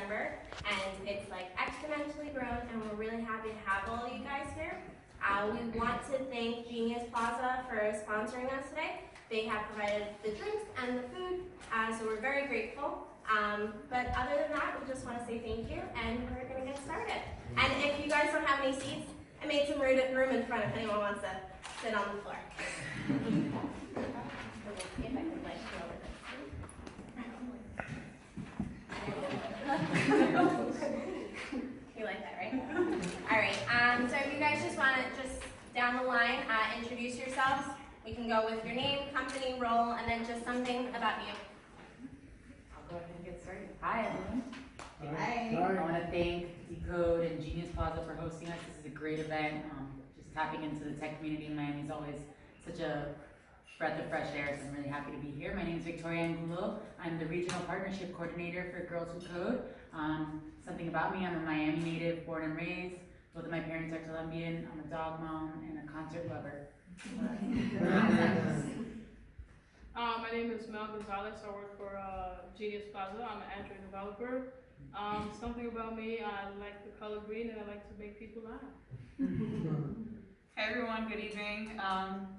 September, and it's like exponentially grown, and we're really happy to have all of you guys here. We want to thank Genius Plaza for sponsoring us today. They have provided the drinks and the food, so we're very grateful. But other than that, we just want to say thank you, and we're going to get started. And if you guys don't have any seats, I made some room in front if anyone wants to sit on the floor. See if I can like go over this. You like that, right? All right. So if you guys just want to just down the line introduce yourselves. We can go with your name, company, role, and then just something about you. I'll go ahead and get started. Hi, everyone. Hi. I want to thank Decode and Genius Plaza for hosting us. This is a great event. Just tapping into the tech community in Miami is always such a breath of fresh air, so I'm really happy to be here. My name is Victoria Angulo. I'm the Regional Partnership Coordinator for Girls Who Code. Something about me, I'm a Miami native, born and raised. Both of my parents are Colombian. I'm a dog mom and a concert lover. My name is Mel Gonzalez. I work for Genius Plaza. I'm an Android developer. Something about me, I like the color green and I like to make people laugh. Hey everyone, good evening.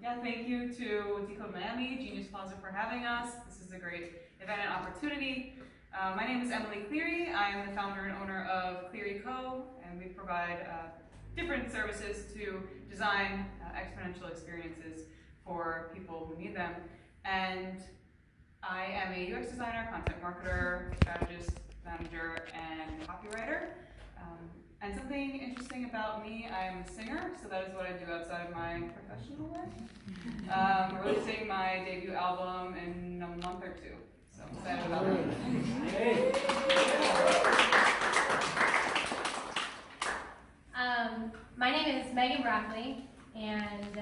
Thank you to Decode Miami, Genius Plaza for having us. This is a great event and opportunity. My name is Emily Cleary. I am the founder and owner of Cleary Co., and we provide different services to design exponential experiences for people who need them. And I am a UX designer, content marketer, strategist, manager, and copywriter. And something interesting about me, I'm a singer, so that is what I do outside of my professional life. We're releasing my debut album in a month or two, so I'm excited about that. My name is Megan Broccoli, and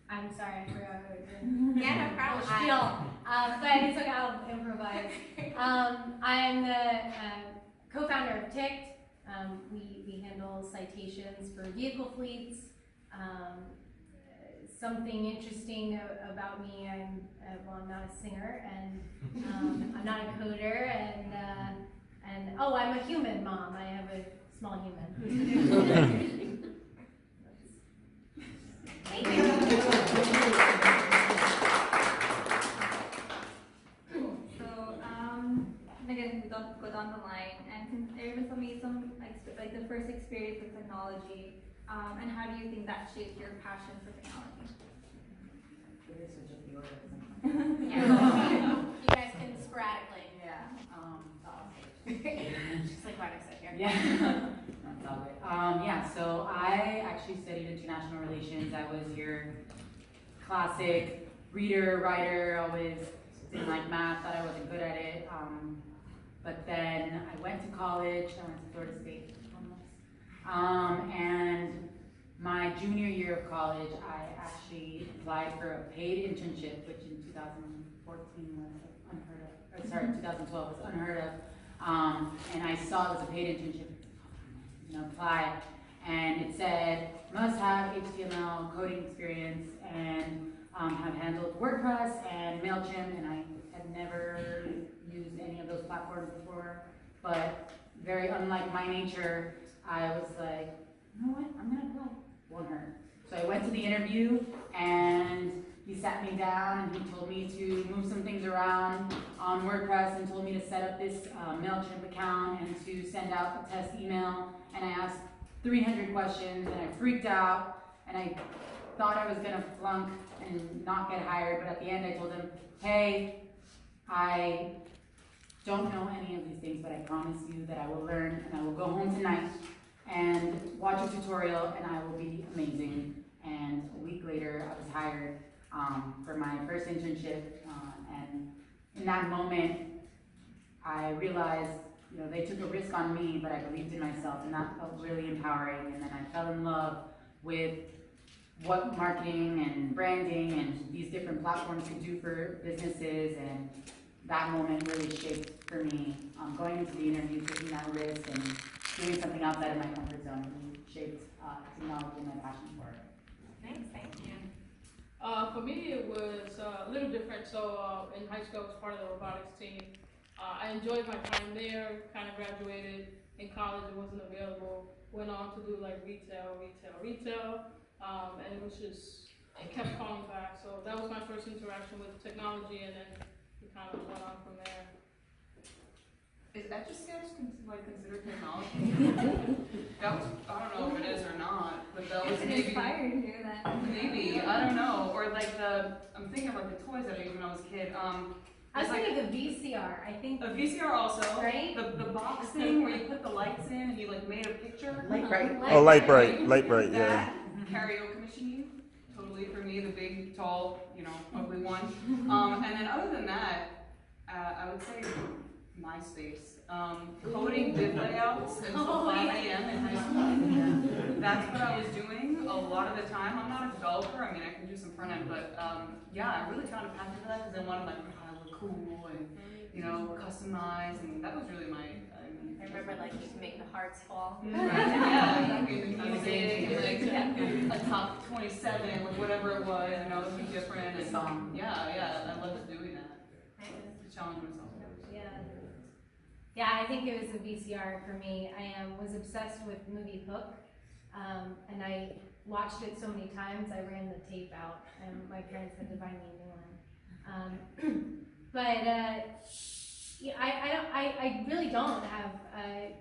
I'm sorry, I forgot what I was doing. Yeah, no problem. But it's okay, I'll improvise. I'm the co-founder of Ticked. We handle citations for vehicle fleets. Something interesting about me, I'm not a singer, and I'm not a coder, and I'm a human mom. I have a small human. Thank you. Again, we don't go down the line, and since Aaron for me some like the first experience with technology, and how do you think that shaped your passion for technology? You guys can sporadically. Yeah. Just like what I said here. Yeah. That's all good. So I actually studied international relations. I was your classic reader, writer, always didn't like math, thought I wasn't good at it. But then I went to college, I went to Florida State, and my junior year of college, I actually applied for a paid internship, which in 2014 was unheard of, or sorry, 2012 was unheard of. And I saw it was a paid internship, apply, and it said, must have HTML coding experience and have handled WordPress and MailChimp, and I had never used any of those platforms before, but very unlike my nature, I was like, you know what, I'm gonna apply. Won't hurt. So I went to the interview, and he sat me down and he told me to move some things around on WordPress and told me to set up this MailChimp account and to send out a test email, and I asked 300 questions and I freaked out and I thought I was gonna flunk and not get hired, but at the end I told him, hey, I don't know any of these things, but I promise you that I will learn, and I will go home tonight and watch a tutorial, and I will be amazing. And a week later, I was hired for my first internship, and in that moment, I realized, they took a risk on me, but I believed in myself, and that felt really empowering. And then I fell in love with what marketing and branding and these different platforms could do for businesses, and that moment really shaped for me. Going into the interview, taking that risk, and doing something outside of my comfort zone really shaped technology and my passion for it. Thanks, thank you. For me, it was a little different. So in high school, I was part of the robotics team. I enjoyed my time there, kind of graduated. In college, it wasn't available. Went on to do like retail, and it was just, it kept calling back. So that was my first interaction with technology, and then we kind of went on from there. Is Etch-a-Sketch considered technology? That was, I don't know if it is or not, but that was It maybe, inspired you then. maybe, I don't know. Or like I'm thinking of like the toys that I used when I was a kid. I was it's like thinking of the VCR. I think. a VCR also, Right? the box thing where you put the lights in and you like made a picture. Light bright. Light Oh, light bright. bright, light bright, yeah. That karaoke machine, totally for me, the big, tall, ugly one. And then other than that, I would say MySpace. Coding div layouts until 5 a.m. in high school. That's what I was doing a lot of the time. I'm not a developer. I mean, I can do some front end, but yeah, I really found a passion for that because I wanted like to look cool and customize, and that was really my. I remember like you can make the hearts fall. Yeah, like the music, like a top 27, like whatever it was, it would be different. And yeah, I loved doing that. To challenge myself. Yeah, I think it was a VCR for me. I was obsessed with the movie Hook, and I watched it so many times I ran the tape out, and my parents had to buy me a new one. But yeah, I really don't have a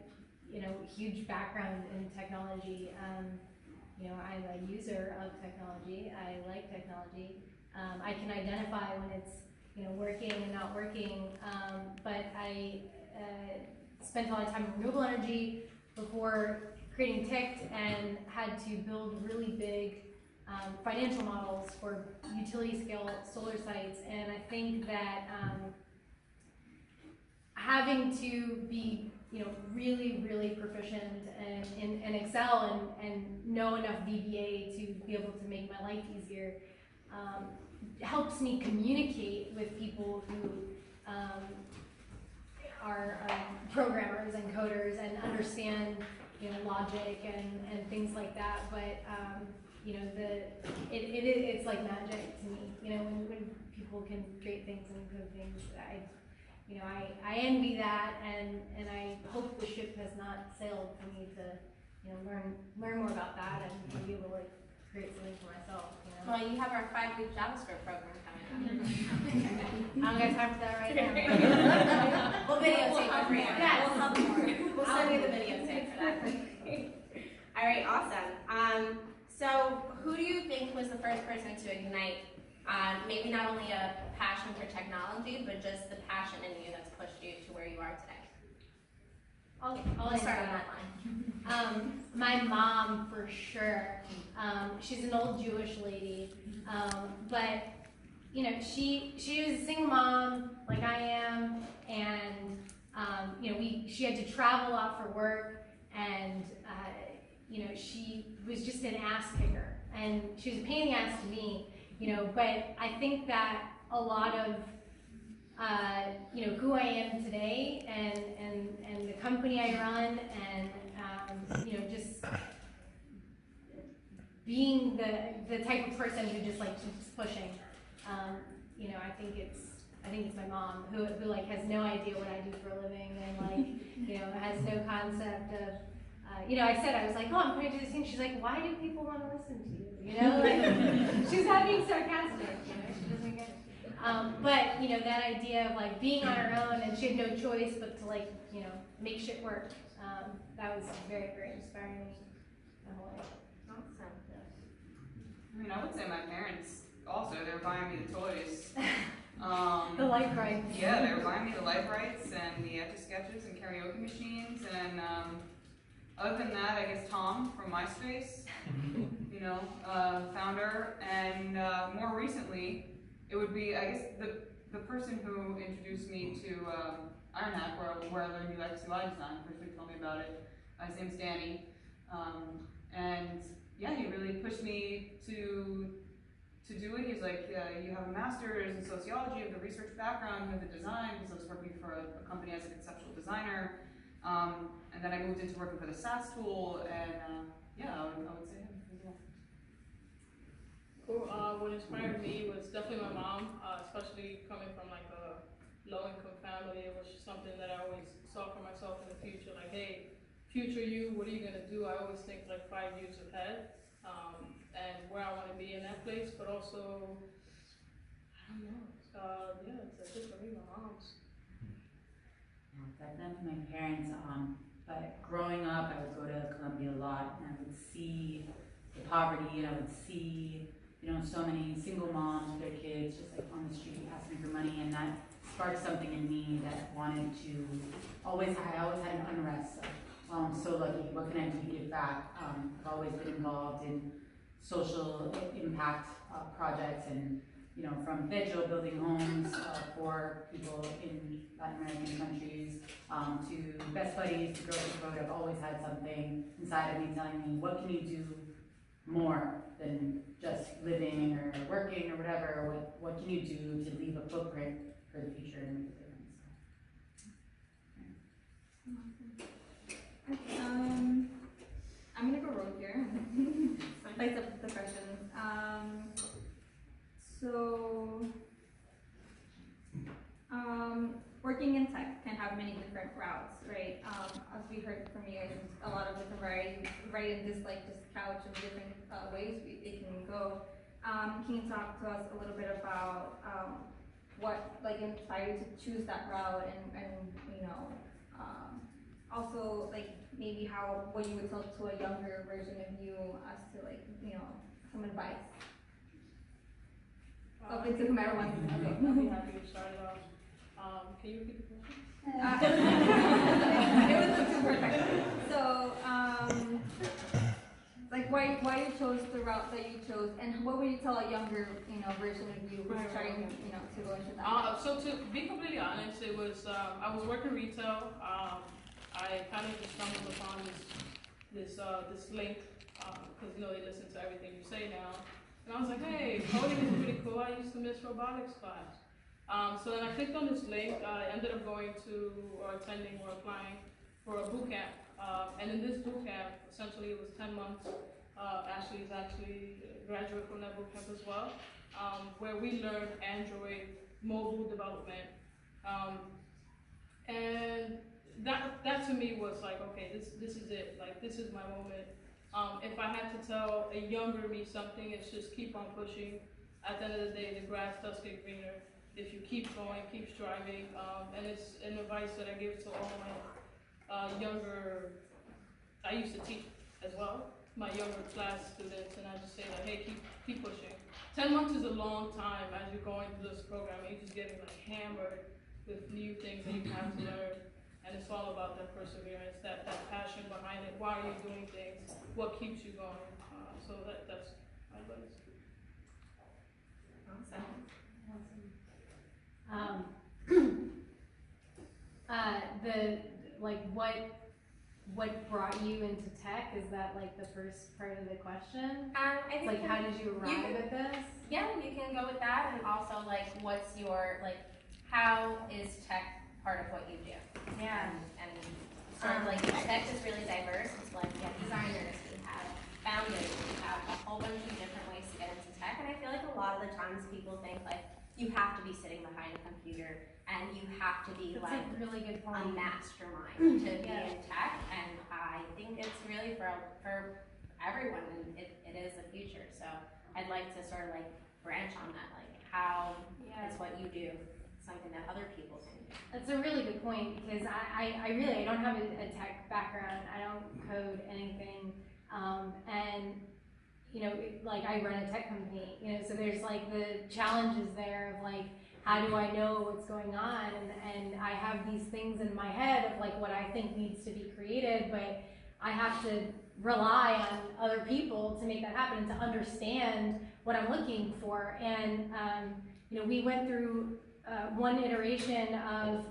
huge background in technology. I'm a user of technology. I like technology. I can identify when it's working and not working, but I spent a lot of time in renewable energy before creating TICT and had to build really big financial models for utility scale solar sites. And I think that having to be really, really proficient in Excel and know enough VBA to be able to make my life easier helps me communicate with people who are programmers and coders and understand logic and things like that. But it's like magic to me. When people can create things and code things, I envy that, and I hope the ship has not sailed for me to learn more about that and be able to create something for myself. Well, you have our 5-week JavaScript program coming up. I don't got time for that right now. We'll videotape it for you. Yes. We'll help more. We'll send you the videotape for that. All right, awesome. So who do you think was the first person to ignite maybe not only a passion for technology, but just the passion in you that's pushed you to where you are today? I'll start on that line. My mom, for sure. She's an old Jewish lady, but she was a single mom like I am, and she had to travel a lot for work, and she was just an ass kicker, and she was a pain in the ass to me, but I think that a lot of who I am today and the company I run and just being the type of person who just keeps pushing. I think it's my mom who has no idea what I do for a living and has no concept of I was like, oh, I'm going to do this thing. She's like, why do people want to listen to you? She's not being sarcastic. She doesn't get it. But that idea of being on her own, and she had no choice but to make shit work. That was very, very inspiring my whole life. Awesome. I mean, I would say my parents also, they were buying me the toys. The life rights. Yeah, they were buying me the life rights and the Etch-a-Sketches and karaoke machines, and other than that, I guess Tom from MySpace, founder, and more recently, it would be, I guess, the person who introduced me to Ironhack, where I learned UX UI design, the person who told me about it. His name's Danny, and yeah, he really pushed me to do it. He's like, you have a master's in sociology, you have the research background, you have the design, because I was working for a company as a conceptual designer, and then I moved into working for the SAS tool, and yeah, I would say him as well. Cool. What inspired me was definitely my mom, especially coming from a low-income family. It was something saw for myself in the future. Like, hey, future you, what are you gonna do? I always think like 5 years ahead, and where I want to be in that place. But also, I don't know. Yeah, it's just for me, my mom's. Yeah, definitely my parents. But growing up, I would go to Columbia a lot, and I would see the poverty, and I would see, so many single moms with their kids just like on the street asking for money, and that sparked something in me that wanted to I always had an unrest. I'm so lucky. What can I do to give back? I've always been involved in social impact projects, and from Federal building homes for people in Latin American countries, to Best Buddies, to Girls Who Code. I've always had something inside of me telling me, what can you do more than just living or working or whatever? What can you do to leave a footprint for the future and make a difference? I'm gonna go rogue here. Like the questions. Working in tech can have many different routes, right? As we heard from you guys, a lot of different varieties, right? In this couch and different ways it can go. Can you talk to us a little bit about what inspired you to choose that route, and also maybe what you would tell to a younger version of you as to some advice? Open to whomever wants to. Okay, I'll be happy to start it off. Can you repeat the question? It was too perfect. So, why you chose the route that you chose, and what would you tell a younger, version of you who's trying, to go into that? So to be completely honest, it was I was working retail. I kind of just stumbled upon this link because they listen to everything you say now, and I was like, hey, coding is pretty cool. I used to miss robotics class. So then I clicked on this link. I ended up going to or attending or applying for a boot camp. And in this boot camp, essentially it was 10 months. Ashlee is actually a graduate from that boot camp as well, where we learned Android mobile development. And that to me was like, okay, this is it. Like, this is my moment. If I had to tell a younger me something, it's just keep on pushing. At the end of the day, the grass does get greener if you keep going, keep striving. And it's an advice that I give to all my younger, I used to teach as well, my younger class students, and I just say like, hey, keep pushing. 10 months is a long time as you're going through this program, and you're just getting hammered with new things that you have to learn. And it's all about that perseverance, that passion behind it. Why are you doing things? What keeps you going? So that's my advice. What brought you into tech? Is that the first part of the question? I think How did you arrive at this? Yeah, you can go with that, and also what's your how is tech part of what you do? Yeah. And sort of tech is really diverse. It's we have designers, we have founders, we have a whole bunch of different ways to get into tech, and I feel like a lot of the times people think you have to be sitting behind a computer and you have to be That's a really good a point. mastermind to be in tech, and I think it's really for everyone, and it is the future. So I'd like to sort of branch on that, how is what you do something that other people can do. That's a really good point, because I really don't have a tech background. I don't code anything, and I run a tech company, so there's the challenges there of how do I know what's going on, and I have these things in my head of what I think needs to be created, but I have to rely on other people to make that happen and to understand what I'm looking for. And we went through one iteration of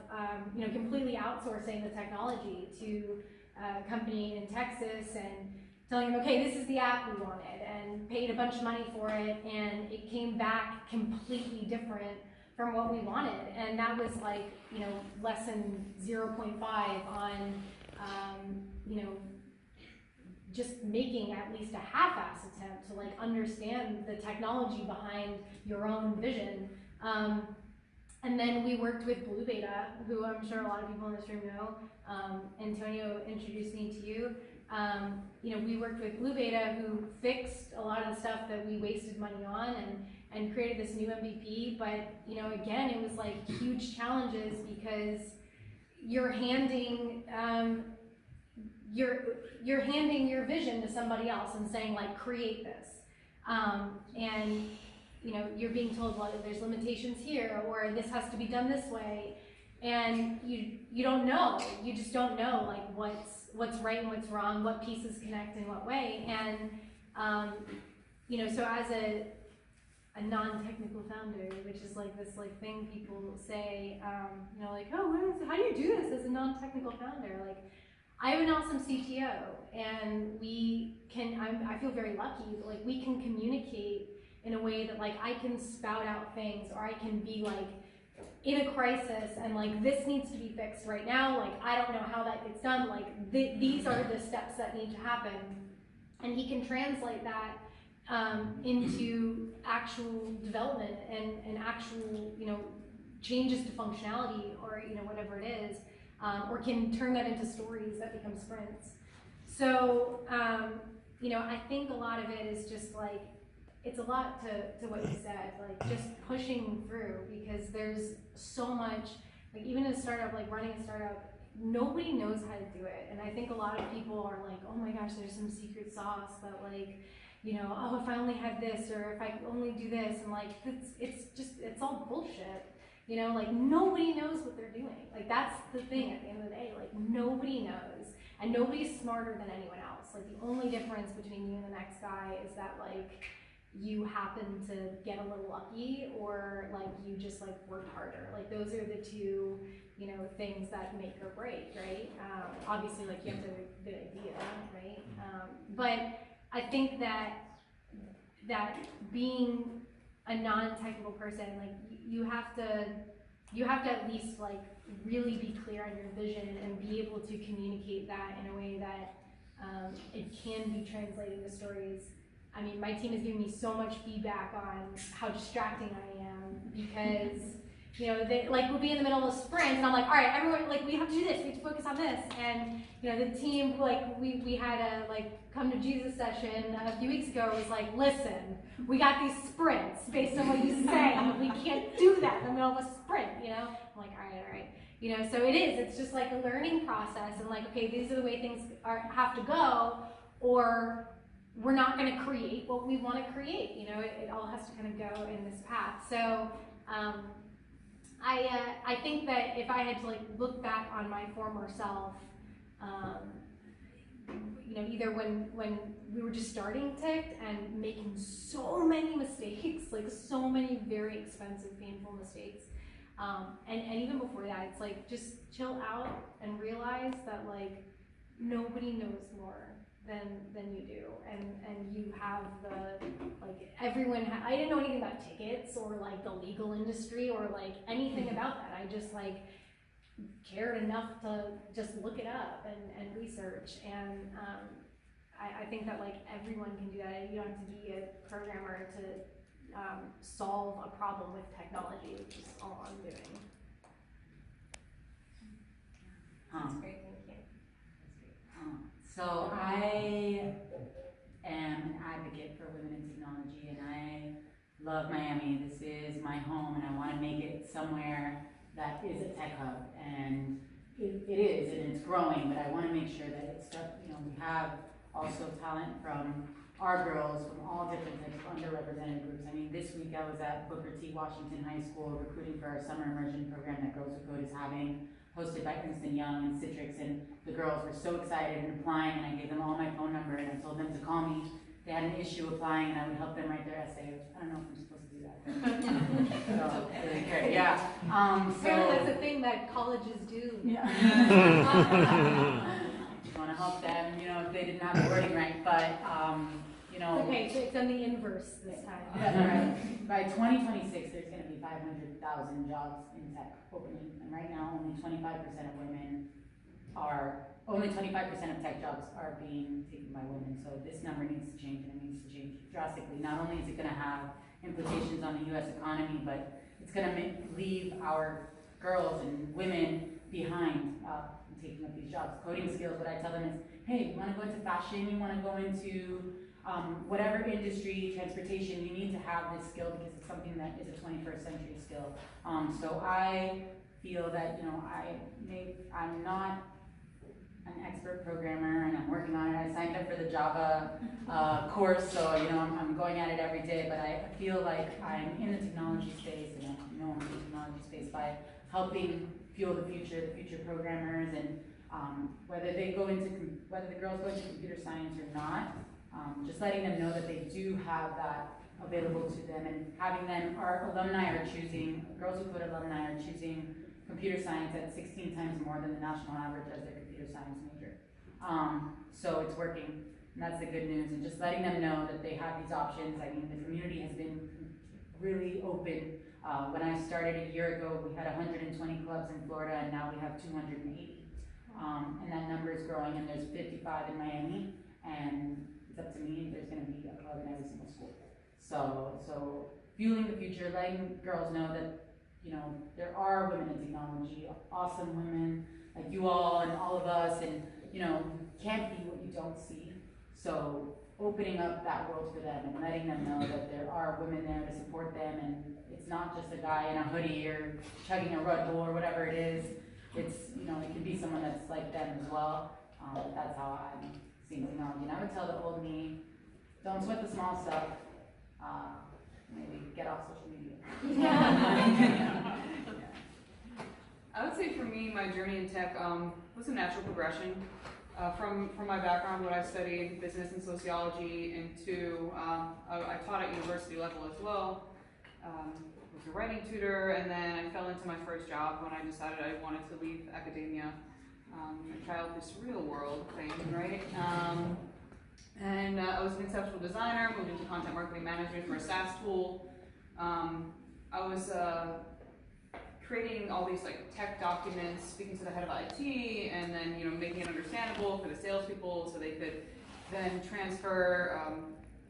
completely outsourcing the technology to a company in Texas and telling them, okay, this is the app we wanted, and paid a bunch of money for it, and it came back completely different from what we wanted. And that was less than 0.5 on just making at least a half-ass attempt to understand the technology behind your own vision. And then we worked with Blue Beta, who I'm sure a lot of people in this room know. Antonio introduced me to you. We worked with Blue Beta, who fixed a lot of the stuff that we wasted money on and created this new MVP. But, again, it was like huge challenges because you're handing your vision to somebody else and saying, like, create this. You're being told, well, there's limitations here, or this has to be done this way, and you don't know. You just don't know, like, what's right and what's wrong, what pieces connect in what way. And so as a non-technical founder, which is like this like thing people say, like, oh, how do you do this as a non-technical founder? Like, I have an awesome CTO, and I feel very lucky that, like, we can communicate in a way that, like, I can spout out things, or I can be like in a crisis and like, this needs to be fixed right now, like, I don't know how that gets done, like, these are the steps that need to happen. And he can translate that into actual development and actual, changes to functionality, or, whatever it is, or can turn that into stories that become sprints. So, I think a lot of it is just like, it's a lot to what you said, like, just pushing through, because there's so much, like, even a startup, like running a startup, nobody knows how to do it. And I think a lot of people are like, oh my gosh, there's some secret sauce that, like, oh, if I only had this, or if I only do this, and like, it's all bullshit. Like, nobody knows what they're doing. Like, that's the thing at the end of the day, like, nobody knows, and nobody's smarter than anyone else. Like, the only difference between you and the next guy is that, like, you happen to get a little lucky, or like, you just like worked harder. Like, those are the two, things that make or break, right? Obviously, like, you have to have a good idea, right? But I think that being a non-technical person, like, you have to at least like really be clear on your vision and be able to communicate that in a way that it can be translated to stories. I mean, my team has given me so much feedback on how distracting I am, because they like, we'll be in the middle of a sprint, and I'm like, all right, everyone, like, we have to do this, we have to focus on this. And the team, like, we had a like come to Jesus session a few weeks ago. It was like, listen, we got these sprints based on what you say. We can't do that in the middle of a sprint. I'm like, all right. So it's just like a learning process, and like, okay, these are the way things have to go, or we're not going to create what we want to create. It all has to kind of go in this path. So I think that if I had to like look back on my former self, either when we were just starting Ticked and making so many mistakes, like so many very expensive, painful mistakes, and even before that, it's like, just chill out and realize that, like, nobody knows more than you do, and you have the, like, everyone I didn't know anything about tickets or like the legal industry or like anything about that. I just like cared enough to just look it up and research, and I think that, like, everyone can do that. You don't have to be a programmer to solve a problem with technology, which is all I'm doing. That's great, thank you. So I am an advocate for women in technology, and I love Miami. This is my home, and I want to make it somewhere that is a tech hub, and it is, and it's growing, but I want to make sure that it's stuff, we have also talent from our girls from all different types of underrepresented groups. I mean, this week I was at Booker T. Washington High School recruiting for our summer immersion program that Girls Who Code is having, hosted by Ernst & Young and Citrix, and the girls were so excited and applying, and I gave them all my phone number, and I told them to call me. They had an issue applying, and I would help them write their essay. I don't know if I'm supposed to do that. So, really great, yeah. Apparently that's a thing that colleges do. Yeah. Just want to help them, if they didn't have the wording right, but, Okay, so it's on the inverse this time. Yeah, right. By 2026, there's going to be 500,000 jobs in tech opening, and right now only 25% of women only 25% of tech jobs are being taken by women. So this number needs to change, and it needs to change drastically. Not only is it going to have implications on the U.S. economy, but it's gonna leave our girls and women behind in taking up these jobs. Coding skills, what I tell them is, hey, you wanna go into fashion, you wanna go into whatever industry, transportation, you need to have this skill because it's something that is a 21st century skill. So I feel that, you know, I'm not an expert programmer and I'm working on it. I signed up for the Java course, so, you know, I'm going at it every day, but I feel like I'm in the technology space, and I know I'm in the technology space by helping fuel the future programmers, and whether the girls go into computer science or not, just letting them know that they do have that available to them, and having them, our alumni are choosing, Girls Who Code alumni are choosing computer science at 16 times more than the national average as their computer science major. So it's working, and that's the good news, and just letting them know that they have these options. I mean, the community has been really open. When I started a year ago, we had 120 clubs in Florida, and now we have 280. And that number is growing, and there's 55 in Miami, and it's up to me, there's gonna be a club in every single school. So fueling the future, letting girls know that, you know, there are women in technology, awesome women like you all and all of us, and, you know, you can't be what you don't see. So opening up that world for them and letting them know that there are women there to support them, and it's not just a guy in a hoodie or chugging a Red Bull or whatever it is. It's, you know, it can be someone that's like them as well. That's how I'm seeing technology. And I would tell the old me, don't sweat the small stuff. Maybe get off social media. Yeah. I would say for me, my journey in tech was a natural progression. From my background, what I studied, business and sociology, into I taught at university level as well. Was a writing tutor, and then I fell into my first job when I decided I wanted to leave academia and try out this real world thing, right? And I was an conceptual designer, moved into content marketing management for a SaaS tool. I was creating all these like tech documents, speaking to the head of IT, and then, you know, making it understandable for the salespeople so they could then transfer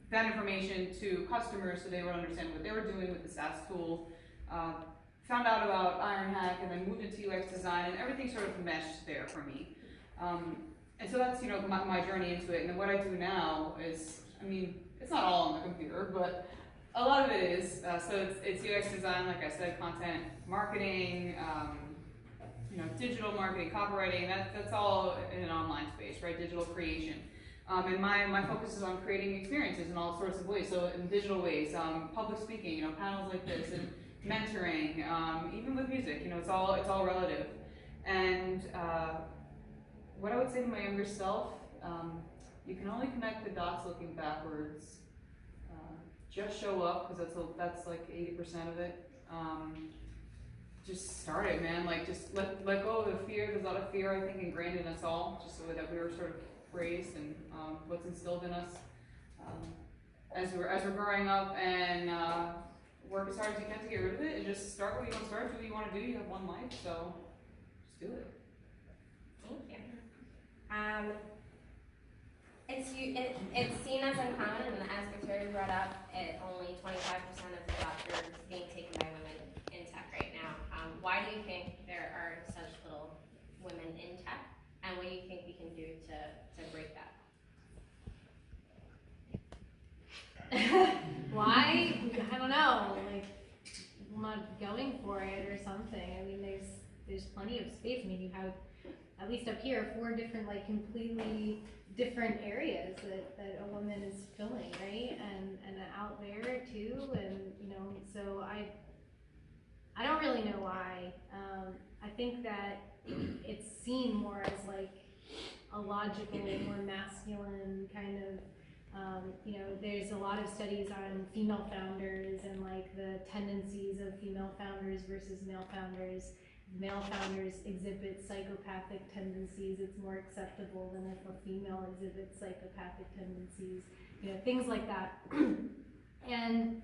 that information to customers so they would understand what they were doing with the SaaS tool. Found out about Ironhack, and then moved into UX design, and everything sort of meshed there for me. And so that's, you know, my journey into it. And then what I do now is, I mean, it's not all on the computer, but a lot of it is. So it's UX design, like I said, content marketing, you know, digital marketing, copywriting. That's all in an online space, right? Digital creation. And my focus is on creating experiences in all sorts of ways. So in digital ways, public speaking, you know, panels like this, and mentoring, even with music, you know, it's all relative. And what I would say to my younger self, you can only connect the dots looking backwards. Just show up, because that's like 80% of it. Just start it, man. Like, just let go of the fear. There's a lot of fear, I think, ingrained in us all, just the way that we were sort of raised, and what's instilled in us as we're growing up, and work as hard as you can to get rid of it, and just start what you want to start, do what you want to do. You have one life, so just do it. Thank you. It's seen as uncommon, and as Victoria brought up, only 25% of the jobs are being taken by women in tech right now. Why do you think there are such little women in tech, and what do you think we can do to break that? Why? I don't know. Like, I'm not going for it or something. I mean, there's plenty of space. I mean, you have, at least up here, 4 different, like, completely different areas that a woman is filling, right? And out there too, and, you know, so I don't really know why. I think that it's seen more as like a logical, more masculine kind of, you know, there's a lot of studies on female founders and like the tendencies of female founders versus male founders. Male founders exhibit psychopathic tendencies. It's more acceptable than if a female exhibits psychopathic tendencies, you know, things like that. And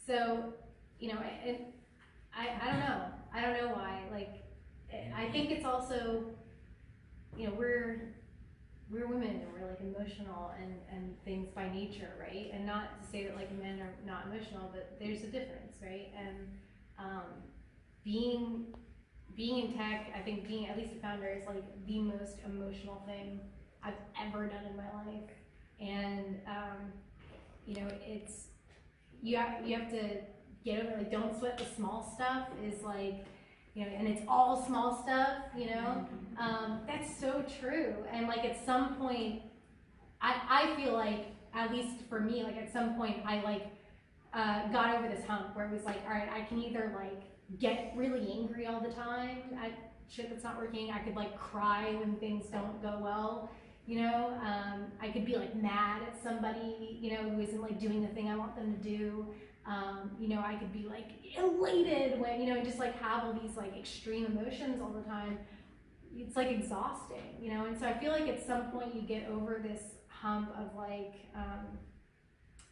so, you know, I don't know. I don't know why. Like, I think it's also, you know, we're women, and we're like emotional and things by nature, right? And not to say that like men are not emotional, but there's a difference, right? And being in tech, I think being at least a founder is like the most emotional thing I've ever done in my life. And you know, it's you have to get over, like, don't sweat the small stuff is like, you know, and it's all small stuff, you know. That's so true. And like at some point, I feel like, at least for me, like at some point I like got over this hump where it was like, all right, I can either like get really angry all the time at shit that's not working. I could like cry when things don't go well, you know. I could be like mad at somebody, you know, who isn't like doing the thing I want them to do. You know, I could be like elated when, you know, and just like have all these like extreme emotions all the time. It's like exhausting, you know. And so I feel like at some point you get over this hump of like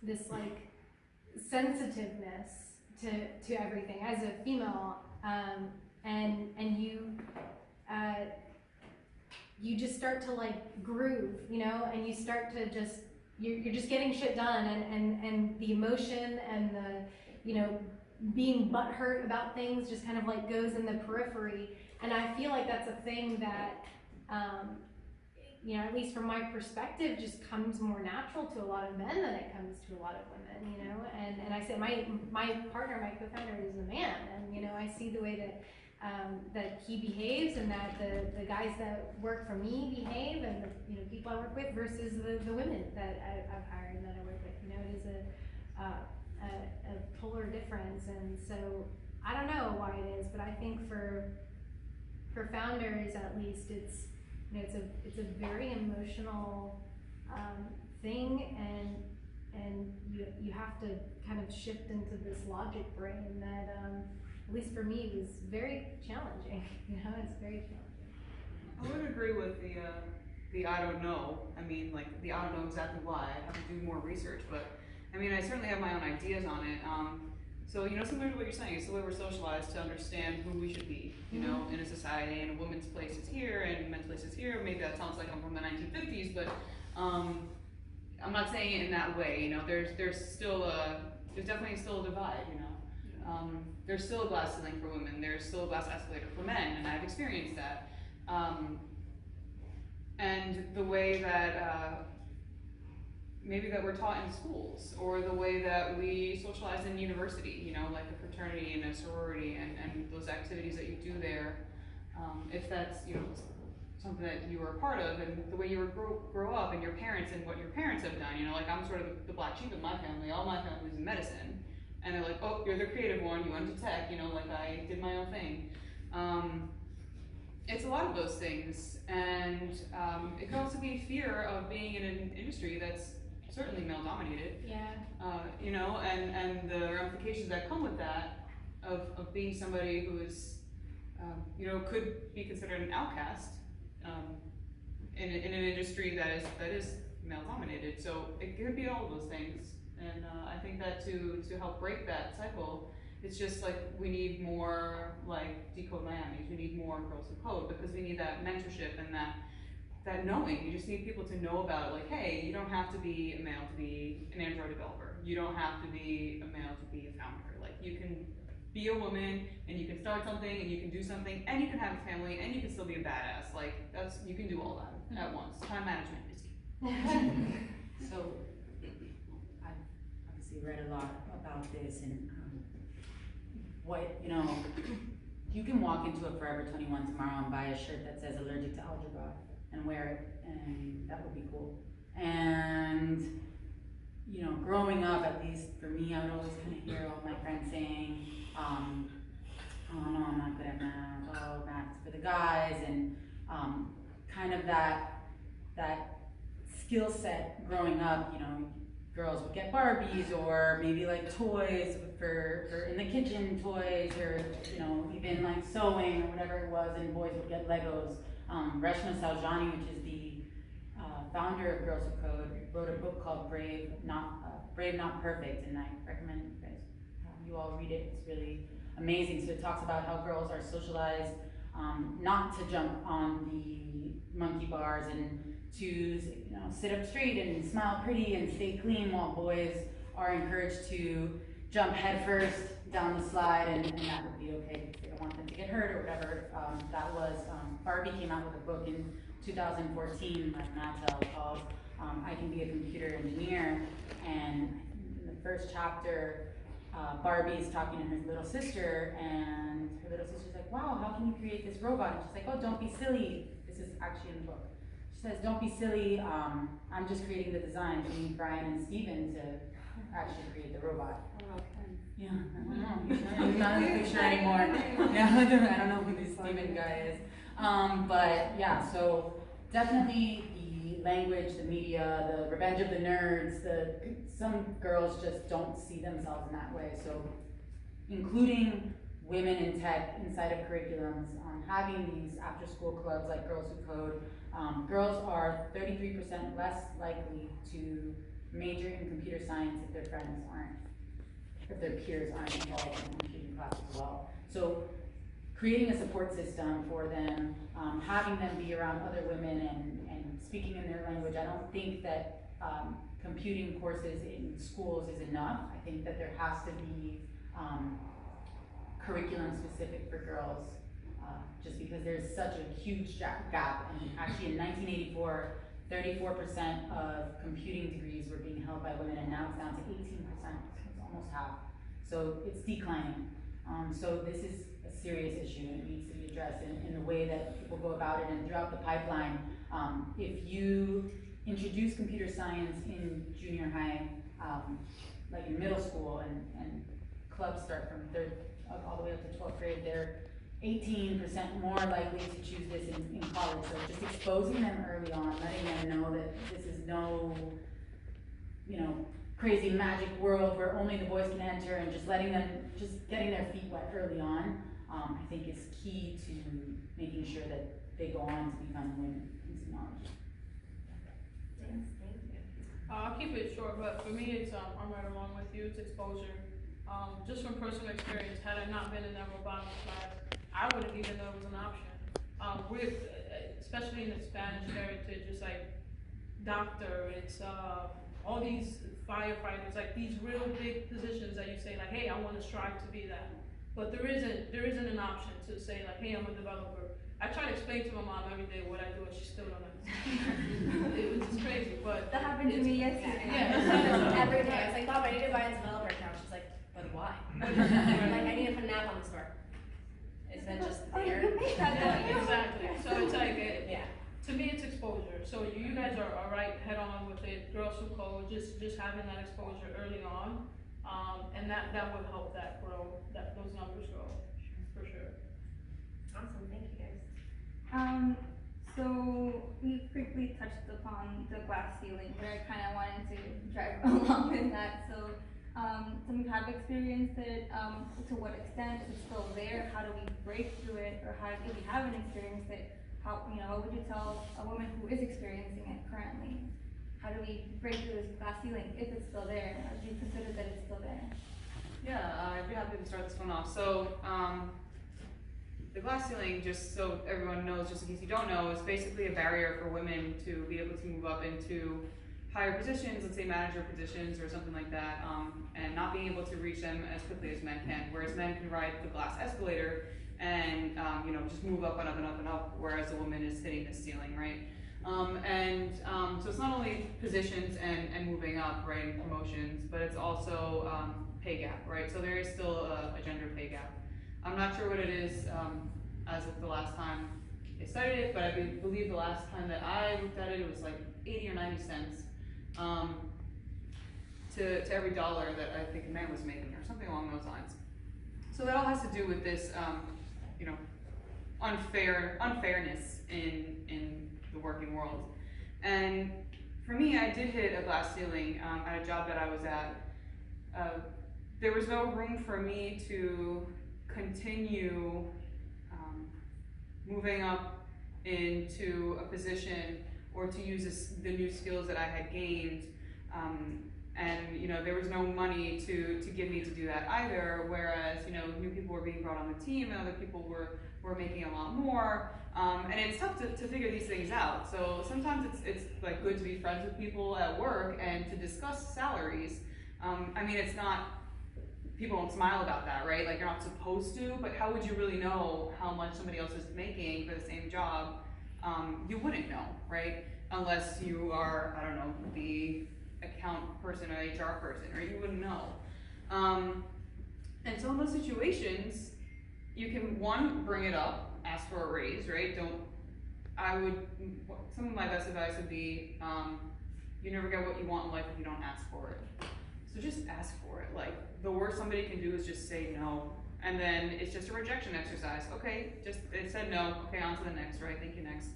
this like sensitiveness to everything as a female, and you just start to like groove, you know, and you start to just you're just getting shit done, and the emotion and the, you know, being butthurt about things just kind of like goes in the periphery. And I feel like that's a thing that you know, at least from my perspective, just comes more natural to a lot of men than it comes to a lot of women, you know. And I say my partner, my co-founder, is a man, and you know, I see the way that that he behaves, and that the guys that work for me behave, and the, you know, people I work with versus the women that I've hired and that I work with. You know, it is a polar difference, and so I don't know why it is, but I think for founders at least, it's, you know, it's a very emotional thing, and you have to kind of shift into this logic brain that at least for me was very challenging. You know, it's very challenging. I would agree with the I don't know. I mean, like, the I don't know exactly why. I have to do more research, but I mean, I certainly have my own ideas on it. So, you know, similar to what you're saying, it's the way we're socialized to understand who we should be, you know, in a society, and a woman's place is here, and men's place is here. Maybe that sounds like I'm from the 1950s, but I'm not saying it in that way, you know. There's definitely still a divide, you know. There's still a glass ceiling for women, there's still a glass escalator for men, and I've experienced that. And the way that maybe that we're taught in schools, or the way that we socialize in university, you know, like a fraternity and a sorority, and those activities that you do there, if that's, you know, something that you were a part of, and the way you were grow up, and your parents and what your parents have done, you know, like I'm sort of the black sheep of my family. All my family's in medicine, and they're like, oh, you're the creative one, you went to tech, you know, like I did my own thing. It's a lot of those things, and it can also be fear of being in an industry that's certainly male dominated. Yeah. You know, and the ramifications that come with that, of being somebody who is, you know, could be considered an outcast in an industry that is male dominated. So it could be all of those things, and I think that to help break that cycle, it's just like we need more like Decode Miami. We need more Girls Who Code, because we need that mentorship and that knowing. You just need people to know about it. Like, hey, you don't have to be a male to be an Android developer. You don't have to be a male to be a founder. Like, you can be a woman, and you can start something, and you can do something, and you can have a family, and you can still be a badass. Like, you can do all that at once. Time management is key. So, I've obviously read a lot about this, and what, you know, you can walk into a Forever 21 tomorrow and buy a shirt that says allergic to algebra and wear it, and that would be cool. And, you know, growing up, at least for me, I would always kind of hear all my friends saying, oh no, I'm not good at math, oh, math's for the guys, and kind of that skill set growing up, you know, girls would get Barbies, or maybe like toys for in the kitchen, toys, or, you know, even like sewing or whatever it was, and boys would get Legos. Reshma Saljani, which is the founder of Girls Who Code, wrote a book called Brave Not Perfect, and I recommend you guys, you all read it. It's really amazing. So it talks about how girls are socialized not to jump on the monkey bars and to, you know, sit up straight and smile pretty and stay clean, while boys are encouraged to jump headfirst down the slide and that would be okay because they don't want them to get hurt or whatever. That was, Barbie came out with a book in 2014 by Mattel called I Can Be a Computer Engineer, and in the first chapter, Barbie's talking to her little sister, and her little sister's like, wow, how can you create this robot? And she's like, oh, don't be silly. This is actually in the book. She says, don't be silly, I'm just creating the design. You need Brian and Steven to actually create the robot. Yeah, I don't know. I'm not in the picture anymore. Yeah, I don't know who this Steven guy is. But yeah, so definitely the language, the media, the revenge of the nerds, some girls just don't see themselves in that way. So including women in tech inside of curriculums, having these after school clubs like Girls Who Code. Girls are 33% less likely to major in computer science if their friends aren't, if their peers aren't involved in computing class as well. So creating a support system for them, having them be around other women and speaking in their language. I don't think that computing courses in schools is enough. I think that there has to be curriculum specific for girls, just because there's such a huge gap. And actually in 1984, 34% of computing degrees were being held by women, and now it's down to 18%, it's almost half. So it's declining. So this is a serious issue and it needs to be addressed in the way that people go about it and throughout the pipeline. If you introduce computer science in junior high, like in middle school, and clubs start from third all the way up to 12th grade, they're 18% more likely to choose this in college. So just exposing them early on, letting them know that this is no, crazy magic world where only the boys can enter, and just letting them, just getting their feet wet early on, I think is key to making sure that they go on to become women in technology. Thank you. I'll keep it short, but for me, it's I'm right along with you. It's exposure. Just from personal experience, had I not been in that robotics class, I wouldn't even know it was an option. With especially in the Spanish heritage, it's like doctor, it's all these firefighters, like these real big positions that you say like, hey, I want to strive to be that. But there isn't an option to say like, hey, I'm a developer. I try to explain to my mom every day what I do, and she still don't understand. It was just crazy, but That happened to me yesterday. Yeah. Every day, I was like, Mom, I need to buy a developer account. She's like, but why? Like, I need to put an app on the store. Is that just Oh, there? you made that though. exactly. So it's like, Yeah. to me, it's exposure. So you guys are right head on with it. Girls Who Code, just having that exposure early on, and that would help that grow, those numbers grow, for sure. Awesome, thank you guys. So we briefly touched upon the glass ceiling, but I kind of wanted to drive along with that. So some have experienced it. To what extent is it still there? How do we break through it? Or how, if we haven't experienced it, how would you tell a woman who is experiencing it currently? How do we break through this glass ceiling if it's still there? Or do you consider that it's still there? Yeah, I'd be happy to start this one off. So, the glass ceiling, just so everyone knows, just in case you don't know, is basically a barrier for women to be able to move up into higher positions, let's say manager positions or something like that, and not being able to reach them as quickly as men can. Whereas men can ride the glass escalator and just move up and up and up and up, whereas a woman is hitting the ceiling, right? So it's not only positions and moving up, right, and promotions, but it's also pay gap, right? So there is still a gender pay gap. I'm not sure what it is as of the last time I studied it, but I believe the last time that I looked at it, it was like 80 or 90 cents to every dollar that I think a man was making, or something along those lines. So that all has to do with this, unfairness in the working world. And for me, I did hit a glass ceiling at a job that I was at. There was no room for me to continue moving up into a position or to use the new skills that I had gained. There was no money to give me to do that either, whereas, new people were being brought on the team and other people were making a lot more. And it's tough to figure these things out. So sometimes it's like good to be friends with people at work and to discuss salaries. It's not people don't smile about that, right? Like, you're not supposed to, but how would you really know how much somebody else is making for the same job? You wouldn't know, right? Unless you are, I don't know, the account person or HR person, right? You wouldn't know. And so in those situations, you can, one, bring it up, ask for a raise, right? Some of my best advice would be, you never get what you want in life if you don't ask for it. So just ask for it. Like, the worst somebody can do is just say no. And then it's just a rejection exercise. Okay, it said no, okay, on to the next, right? Thank you, next.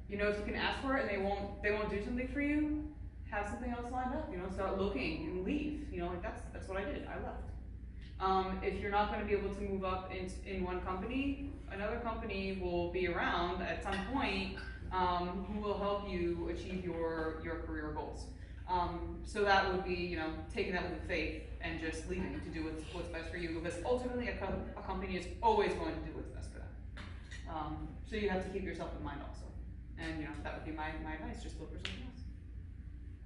You know, if you can ask for it and they won't do something for you, have something else lined up, you know, start looking and leave. You know, like that's what I did, I left. If you're not gonna be able to move up in one company, another company will be around at some point who will help you achieve your career goals. So that would be, you know, taking that with faith and just leaving to do what's best for you, because ultimately a company is always going to do what's best for them. So you have to keep yourself in mind also. And, you know, that would be my advice, just look for something else.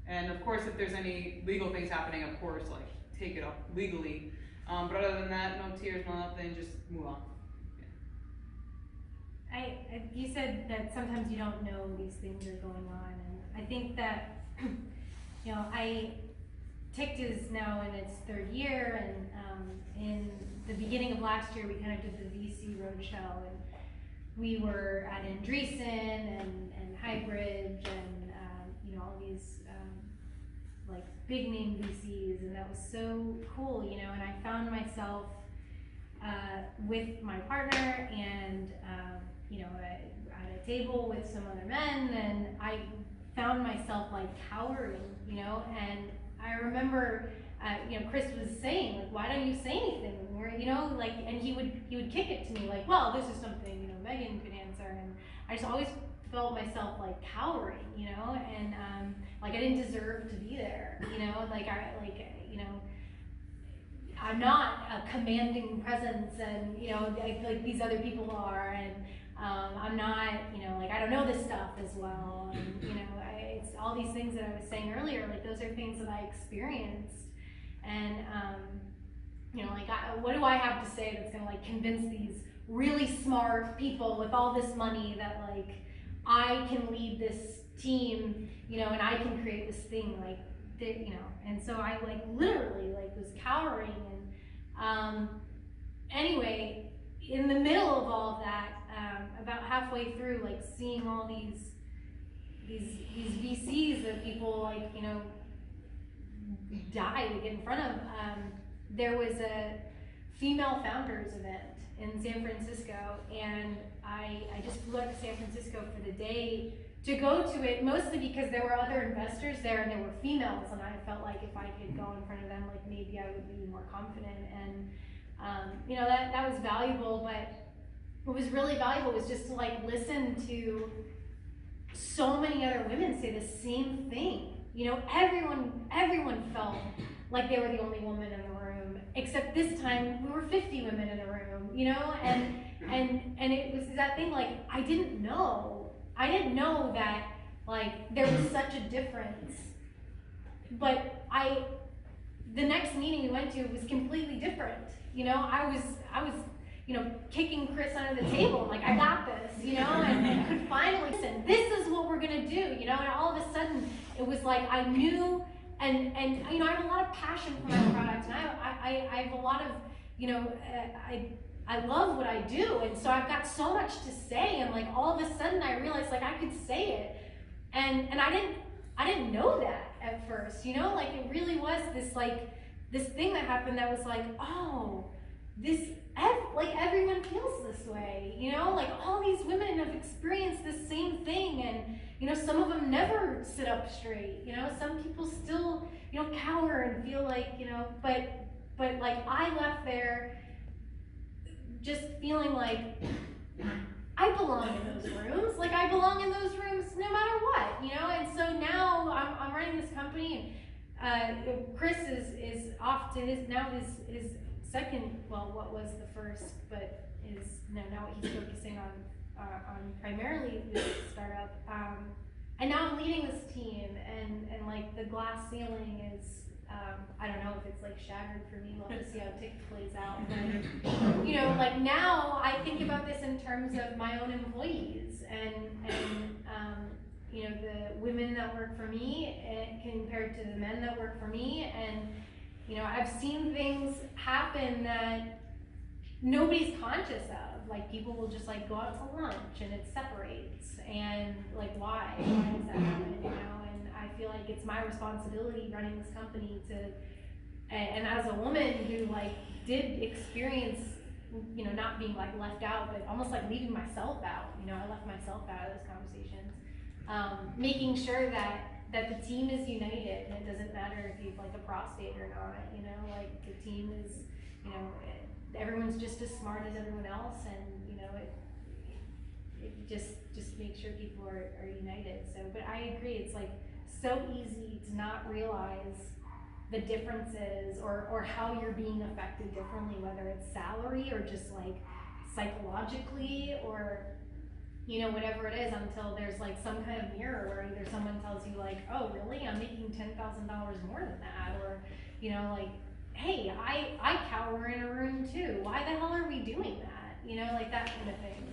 And of course, if there's any legal things happening, of course, like, take it up legally. But other than that, no tears, no nothing, just move on. You said that sometimes you don't know these things are going on, and I think that, you know, TICT is now in its 3rd year, and in the beginning of last year, we kind of did the VC roadshow, and we were at Andreessen and Highbridge and, you know, all these, like, big name VCs, and that was so cool, you know, and I found myself with my partner and, you know, at a table with some other men, and I found myself, like, cowering, you know, and I remember, you know, Chris was saying, like, why don't you say anything? Or, you know, like, and he would kick it to me, like, well, this is something, you know, Megan could answer, and I just always felt myself, like, cowering, you know, and, like, I didn't deserve to be there, you know, you know, I'm not a commanding presence, and, you know, like these other people are, and I'm not, you know, like, I don't know this stuff as well, and, you know, it's all these things that I was saying earlier, like, those are things that I experienced, and, you know, like, what do I have to say that's gonna, like, convince these really smart people with all this money that, like, I can lead this team, you know, and I can create this thing, like, you know, and so I, like, literally, like, was cowering, and, anyway, in the middle of all of that, about halfway through, like, seeing all these VCs that people, like, you know, die to get in front of, there was a female founders event in San Francisco, and I just flew out to San Francisco for the day to go to it, mostly because there were other investors there and there were females, and I felt like if I could go in front of them, like, maybe I would be more confident, and you know, that was valuable. But what was really valuable was just to, like, listen to so many other women say the same thing. You know, everyone felt like they were the only woman in the room, except this time we were 50 women in the room, you know, and it was that thing, like, I didn't know that, like, there was such a difference, but the next meeting we went to was completely different, you know. I was, you know, kicking Chris under the table, like, I got this, you know, and could finally listen, this is what we're gonna do, you know, and all of a sudden, it was like, I knew, and you know, I have a lot of passion for my product, and I have a lot of, you know, I love what I do, and so I've got so much to say, and, like, all of a sudden I realized, like, I could say it, and I didn't know that at first, you know, like, it really was this, like, this thing that happened that was like, oh, like, everyone feels this way, you know, like, all these women have experienced this same thing, and, you know, some of them never sit up straight, you know, some people still, you know, cower and feel like, you know, but like, I left there just feeling like I belong in those rooms, like, I belong in those rooms no matter what, you know, and so now I'm running this company, and Chris is off to his second, well, what was the first, but is now what he's focusing on primarily this startup, and now I'm leading this team, and like, the glass ceiling is I don't know if it's like shattered for me. We'll have to see how TIC plays out. But, you know, like now I think about this in terms of my own employees and you know, the women that work for me compared to the men that work for me. And, you know, I've seen things happen that nobody's conscious of. Like people will just like go out to lunch and it separates. And like why does that happen, you know? And I feel like it's my responsibility running this company to, and as a woman who like did experience, you know, not being like left out, but almost like leaving myself out, you know, I left myself out of those conversations. Making sure that the team is united, and it doesn't matter if you've like a prostate or not, you know, like the team is, you know, everyone's just as smart as everyone else, and you know, it just makes sure people are united. So, but I agree, it's like so easy to not realize the differences or how you're being affected differently, whether it's salary or just like psychologically or, you know, whatever it is, until there's like some kind of mirror where either someone tells you like, oh really, I'm making $10,000 more than that, or, you know, like, hey, I cower in a room too, why the hell are we doing that, you know, like that kind of thing.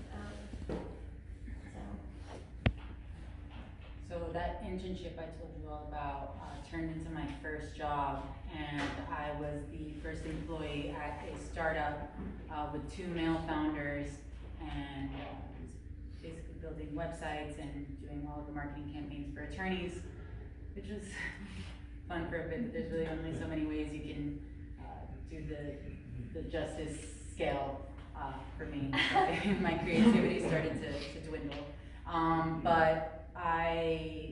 So that internship I told you all about turned into my first job, and I was the first employee at a startup with 2 male founders, and was basically building websites and doing all of the marketing campaigns for attorneys, which was fun for a bit, but there's really only so many ways you can do the justice scale for me. So my creativity started to dwindle. But I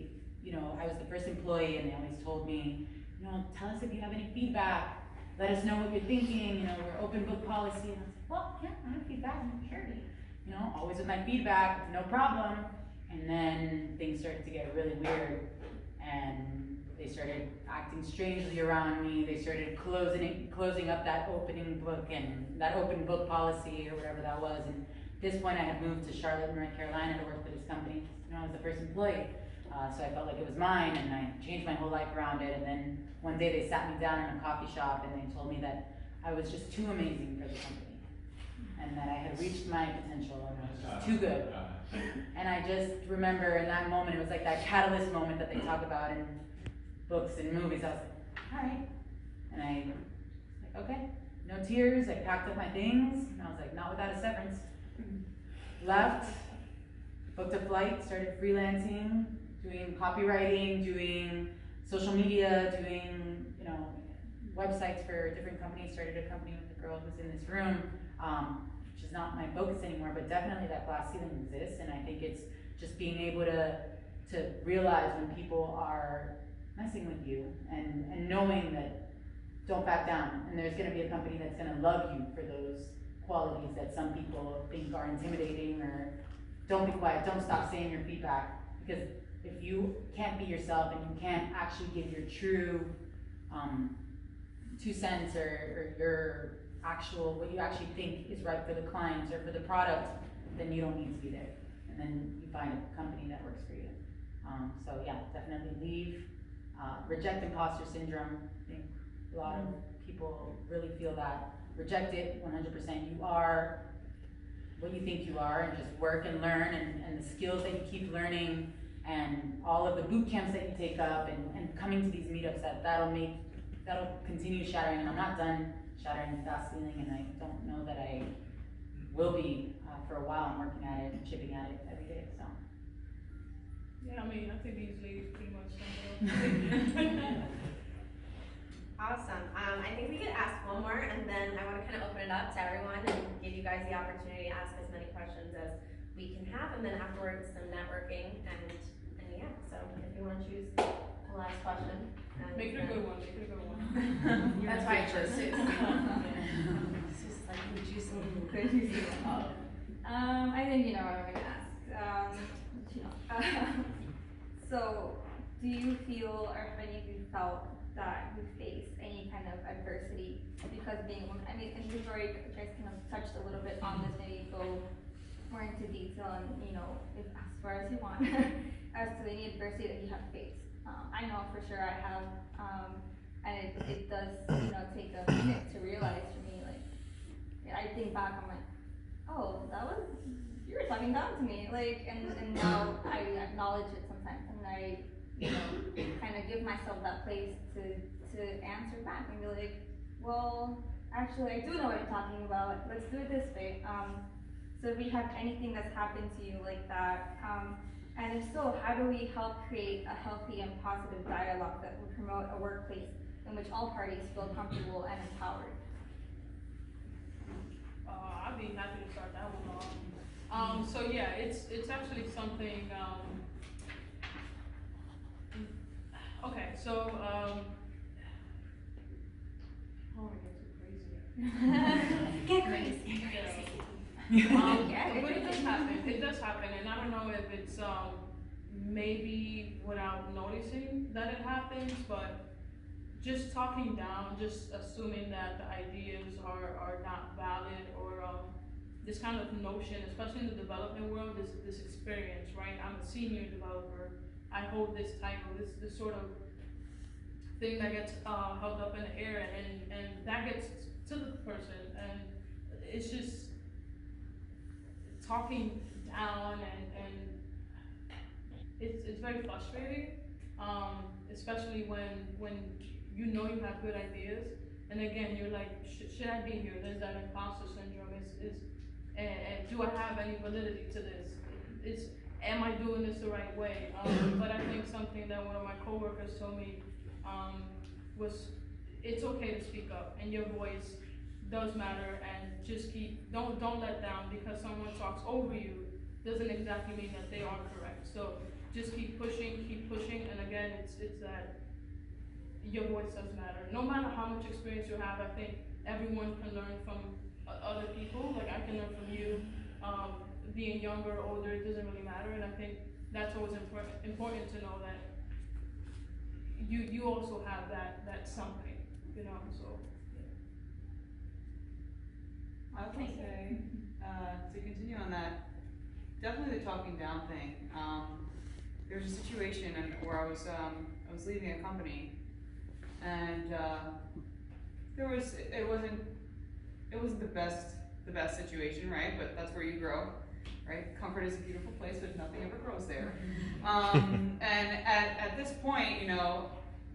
was the first employee, and they always told me, you know, tell us if you have any feedback, let us know what you're thinking, you know, we're open book policy. And I was like, well, yeah, I have feedback, sure, you know, always with my feedback, no problem. And then things started to get really weird, and they started acting strangely around me. They started closing up that opening book and that open book policy or whatever that was. And at this point, I had moved to Charlotte, North Carolina to work for this company. You know, I was the first employee, so I felt like it was mine, and I changed my whole life around it. And then one day they sat me down in a coffee shop and they told me that I was just too amazing for the company, and that I had reached my potential and I was just too good. And I just remember in that moment, it was like that catalyst moment that they talk about in books and movies. I was like, all right. And I was like, okay, no tears. I packed up my things, and I was like, not without a severance. Left, booked a flight, started freelancing, doing copywriting, doing social media, doing, you know, websites for different companies. Started a company with the girl who's in this room, which is not my focus anymore, but definitely that glass ceiling exists. And I think it's just being able to realize when people are messing with you, and knowing that don't back down, and there's going to be a company that's going to love you for those qualities that some people think are intimidating, or don't be quiet, don't stop saying your feedback, because if you can't be yourself and you can't actually give your true 2 cents or your actual, what you actually think is right for the clients or for the product, then you don't need to be there, and then you find a company that works for you. So yeah, definitely leave. Reject imposter syndrome. I think a lot of people really feel that. Reject it 100%. You are what you think you are, and just work and learn, and the skills that you keep learning, and all of the boot camps that you take up, and coming to these meetups, that'll continue shattering. And I'm not done shattering the glass ceiling, and I don't know that I will be for a while. I'm working at it, chipping at it every day. So. Yeah, I mean, I think these ladies pretty much summed it up. Awesome. I think we could ask one more, and then I want to kind of open it up to everyone and give you guys the opportunity to ask as many questions as we can have, and then afterwards some networking, and yeah. So if you want to choose the last question. Make it a good one, make it a good one. That's why I chose two. It's just like the juicy one. I think you know what I'm going to ask. So, do you feel, or have any of you felt that you face any kind of adversity because being a woman? I mean, and you've already just kind of touched a little bit on this, maybe go more into detail, and you know, if as far as you want, as to any adversity that you have faced. I know for sure I have and it does, you know, take a minute to realize for me, like, yeah, I think back, I'm like, oh, you were talking down to me, like, and now I acknowledge it sometimes, and I, you know, kind of give myself that place to answer back and be like, well, actually, I do know what you're talking about, let's do it this way. So if you have anything that's happened to you like that, and if so, how do we help create a healthy and positive dialogue that will promote a workplace in which all parties feel comfortable and empowered? I'd be happy to start that one off. So yeah, it's actually something, okay, so, oh, I get too crazy. Get crazy. But it does happen, and I don't know if it's, maybe without noticing that it happens, but just talking down, just assuming that the ideas are not valid, or, this kind of notion, especially in the development world, this experience, right? I'm a senior developer, I hold this title, this sort of thing that gets, held up in the air, and that gets to the person, and it's just talking down, and it's very frustrating, especially when you know you have good ideas, and again, you're like, should I be here? There's that imposter syndrome, and do I have any validity to this? Am I doing this the right way? But I think something that one of my coworkers told me, was it's okay to speak up, and your voice does matter, and just don't let down because someone talks over you doesn't exactly mean that they are correct. So just keep pushing, and again, it's that your voice does matter. No matter how much experience you have, I think everyone can learn from other people. Like I can learn from you, being younger or older, it doesn't really matter, and I think that's always important to know that you also have that something, you know, so. I would say, to continue on that, definitely the talking down thing. There was a situation where I was leaving a company, and it wasn't the best situation, right? But that's where you grow, right? Comfort is a beautiful place, but nothing ever grows there. And at this point, you know,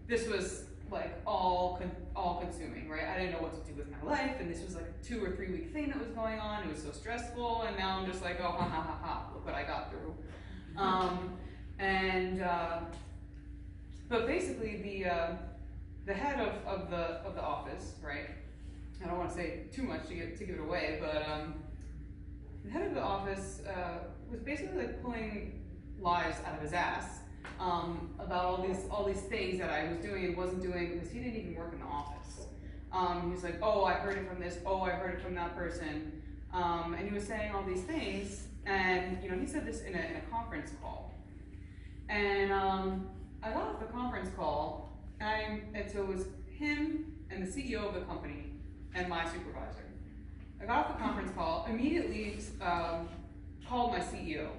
this was like all consuming, right? I didn't know what to do with my life, and this was like a 2 or 3 week thing that was going on. It was so stressful, and now I'm just like, oh, ha ha ha ha, look what I got through. But basically the head of the office, right? I don't want to say too much to give it away, but the head of the office was basically like pulling lies out of his ass about all these things that I was doing and wasn't doing because he didn't even work in the office. He was like, oh, I heard it from this, oh, I heard it from that person, and he was saying all these things, and you know, he said this in a conference call, and I got off the conference call, and so it was him and the CEO of the company and my supervisor. I got off the conference call, immediately called my CEO.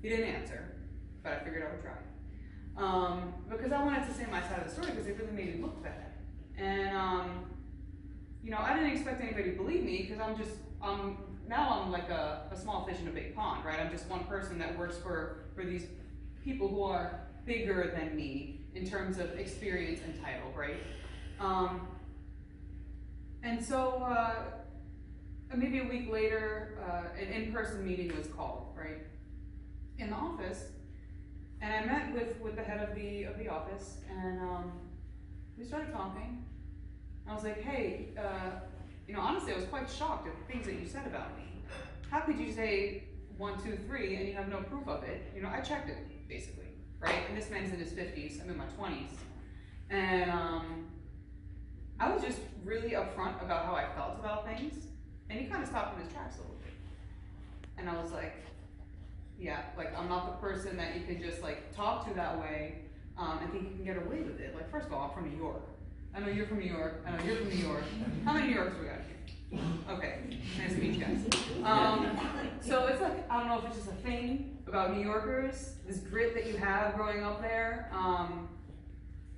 He didn't answer, but I figured I would try. Because I wanted to say my side of the story because it really made me look bad. And, you know, I didn't expect anybody to believe me because now I'm like a small fish in a big pond, right? I'm just one person that works for these people who are bigger than me in terms of experience and title, right? And so maybe a week later, an in-person meeting was called, right? In the office, and I met with the head of the office, and we started talking. I was like, hey, you know, honestly, I was quite shocked at the things that you said about me. How could you say 1, 2, 3 and you have no proof of it? You know, I checked it, basically, right? And this man's in his 50s, I'm in my 20s. And I was just really upfront about how I felt about things, and he kind of stopped in his tracks a little bit. And I was like, yeah, like I'm not the person that you can just like talk to that way and think you can get away with it. Like, first of all, I'm from New York. I know you're from New York. I know you're from New York. How many New Yorkers we got here? Okay, nice to meet you guys. So it's like, I don't know if it's just a thing about New Yorkers, this grit that you have growing up there.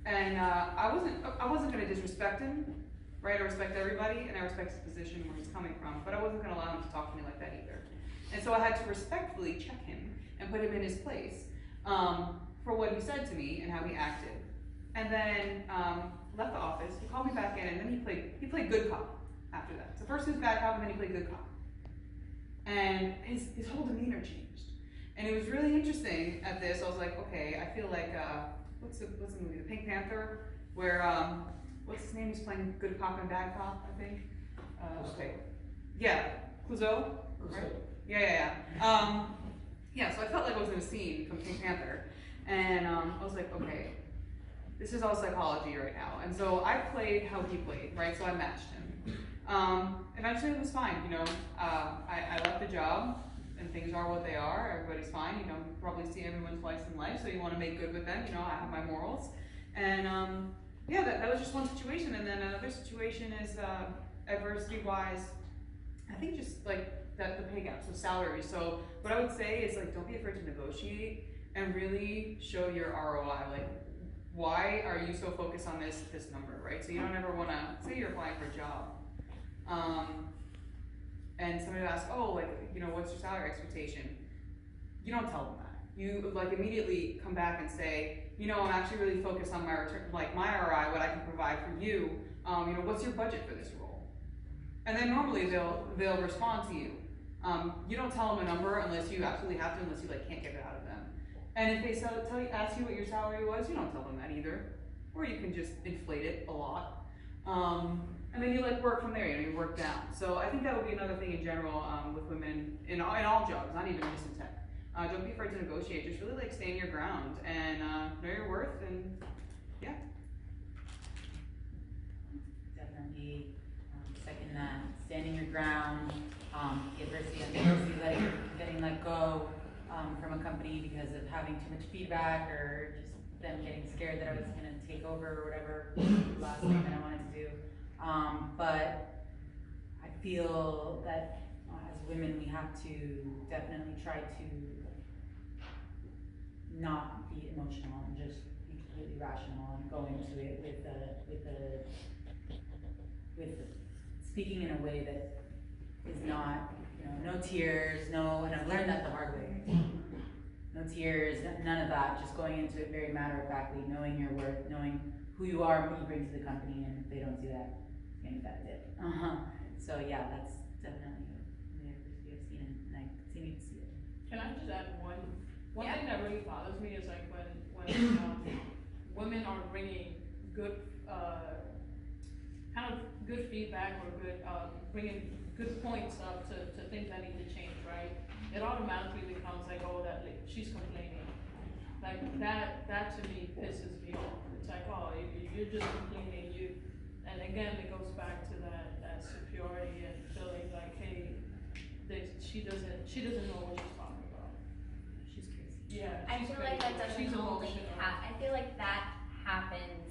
And I wasn't gonna disrespect him, right? I respect everybody, and I respect his position where he's coming from, but I wasn't gonna allow him to talk to me like that either. And so I had to respectfully check him and put him in his place for what he said to me and how he acted. And then left the office. He called me back in, and then he played good cop after that. So first he was bad cop, and then he played good cop. And his whole demeanor changed. And it was really interesting at this. I was like, okay, I feel like what's the movie? The Pink Panther, where what's his name? He's playing good cop and bad cop, I think. Okay. Yeah, Clouseau. Right? Yeah. Yeah, so I felt like I was in a scene from Pink Panther, and I was like, okay, this is all psychology right now. And so I played how he played, right? So I matched him. Eventually it was fine, you know. I left the job, and things are what they are. Everybody's fine, you know. You probably see everyone twice in life, so you want to make good with them. You know, I have my morals, and yeah, that was just one situation. And then another situation is adversity-wise, I think just like the pay gap, so salary. So what I would say is like, don't be afraid to negotiate and really show your ROI. Like, why are you so focused on this number, right? So you don't ever want to, say you're applying for a job, and somebody will ask, oh, like, you know, what's your salary expectation? You don't tell them that. You like immediately come back and say, you know, I'm actually really focused on my return, like my ROI, what I can provide for you. You know, what's your budget for this role? And then normally they'll respond to you. You don't tell them a number unless you absolutely have to, unless you like can't get it out of them. And if they ask you what your salary was, you don't tell them that either. Or you can just inflate it a lot. And then you like work from there, you know, you work down. So I think that would be another thing in general with women in all jobs, not even just in tech. Don't be afraid to negotiate, just really like stand your ground and know your worth, and yeah. Definitely second that, standing your ground, the adversity and getting let go from a company because of having too much feedback or just them getting scared that I was going to take over or whatever last thing that I wanted to do. But I feel that as women we have to definitely try to not be emotional and just be completely rational and go into it with speaking in a way that is not, you know, no tears, and I've learned that the hard way. No tears, none of that, just going into it very matter-of-factly, knowing your worth, knowing who you are and what you bring to the company, and if they don't see that, maybe that's it. So yeah, that's definitely the adversity I've seen, and I continue to see it. Can I just add one Yeah. thing that really bothers me is like when women are bringing good, kind of good feedback or good, bringing good points up to things that need to change, right? It automatically becomes like, oh, that like, she's complaining. Like that to me pisses me off. It's like, oh, you're just complaining. And again, it goes back to that superiority and feeling like, hey, she doesn't know what she's talking about. She's crazy. Yeah. I feel like that doesn't She's only emotional. I feel like that happens,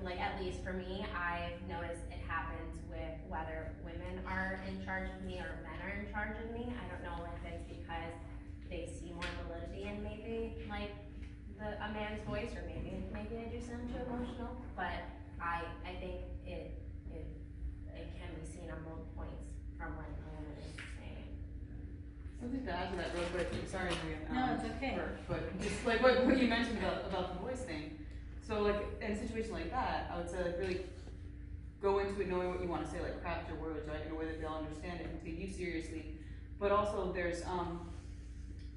like at least for me, I've noticed it happens with whether women are in charge of me or men are in charge of me. I don't know if it's because they see more validity in maybe like a man's voice, or maybe I do sound too emotional, but I think it can be seen on both points from when a woman is saying. Something to add to that real quick. Sorry, Maria. No, it's okay. But just like what you mentioned about the voice thing. So like in a situation like that, I would say like really go into it knowing what you want to say, like craft your words, right, in a way that they'll understand it and take you seriously. But also there's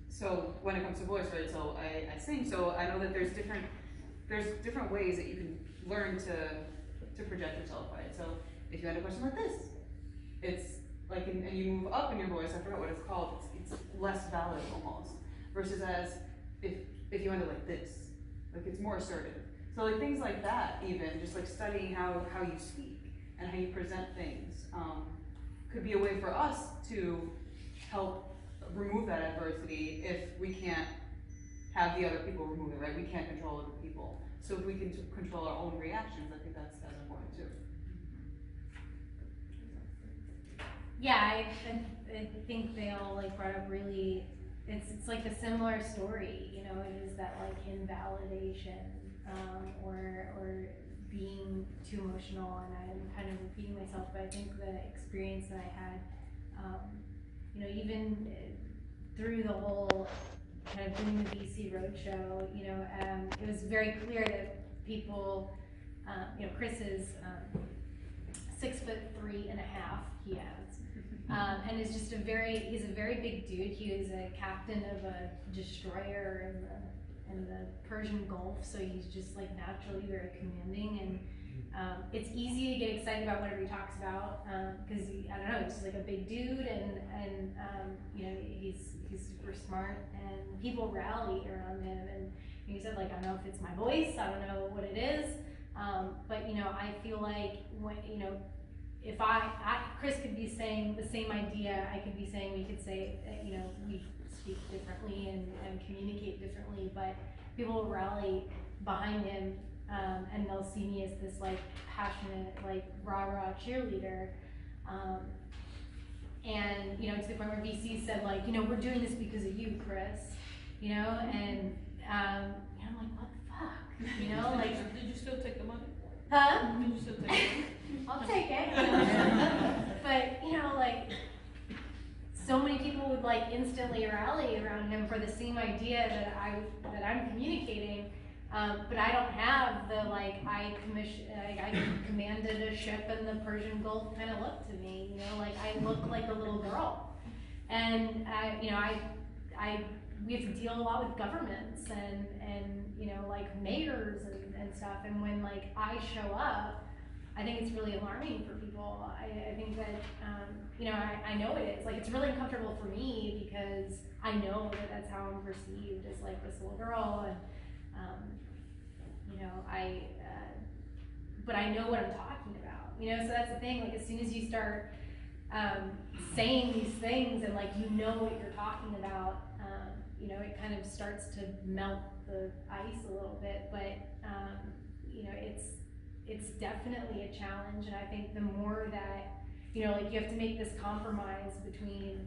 so when it comes to voice, right? So I sing, so I know that there's different ways that you can learn to project yourself, right? So if you had a question like this, it's like, and you move up in your voice, I forgot what it's called, it's less valid almost, versus as if you end it like this, like it's more assertive. So like things like that, even just like studying how you speak and how you present things could be a way for us to help remove that adversity if we can't have the other people remove it, right? We can't control other people. So if we can control our own reactions, I think that's important too. Yeah, I think they all like brought up really it's like a similar story, you know, it is that like invalidation, or being too emotional, and I'm kind of repeating myself, but I think the experience that I had, you know, even through the whole kind of doing the VC roadshow, you know, it was very clear that people, you know, Chris is 6'3.5", he adds, and is just he's a very big dude. He was a captain of a destroyer in the Persian Gulf, so he's just like naturally very commanding, and it's easy to get excited about whatever he talks about, because I don't know, he's just like a big dude, and you know, he's super smart, and people rally around him, and he said, like, I don't know if it's my voice, I don't know what it is, but you know, I feel like when, you know, if Chris could be saying the same idea, I could be saying, we could say, you know, we speak differently and communicate differently, but people will rally behind him, and they'll see me as this like passionate, like rah-rah cheerleader, and you know, to the point where VC said, like, you know, we're doing this because of you, Chris, you know, and I'm like, what the fuck, you know, like. Did you still take the money? Huh? Did you still take the money? I'll take it. But you know, like, so many people would like instantly rally around him for the same idea that I'm communicating, but I don't have the like I commanded a ship in the Persian Gulf kind of look to me. You know, like I look like a little girl, and you know, we have to deal a lot with governments and you know, like mayors and stuff, and when like I show up, I think it's really alarming for people. I think that, you know, I know it is. Like, it's really uncomfortable for me because I know that that's how I'm perceived as, like, this little girl. And, you know, but I know what I'm talking about. You know, so that's the thing. Like, as soon as you start saying these things and, like, you know what you're talking about, you know, it kind of starts to melt the ice a little bit. But, you know, it's definitely a challenge, and I think the more that, you know, like, you have to make this compromise between,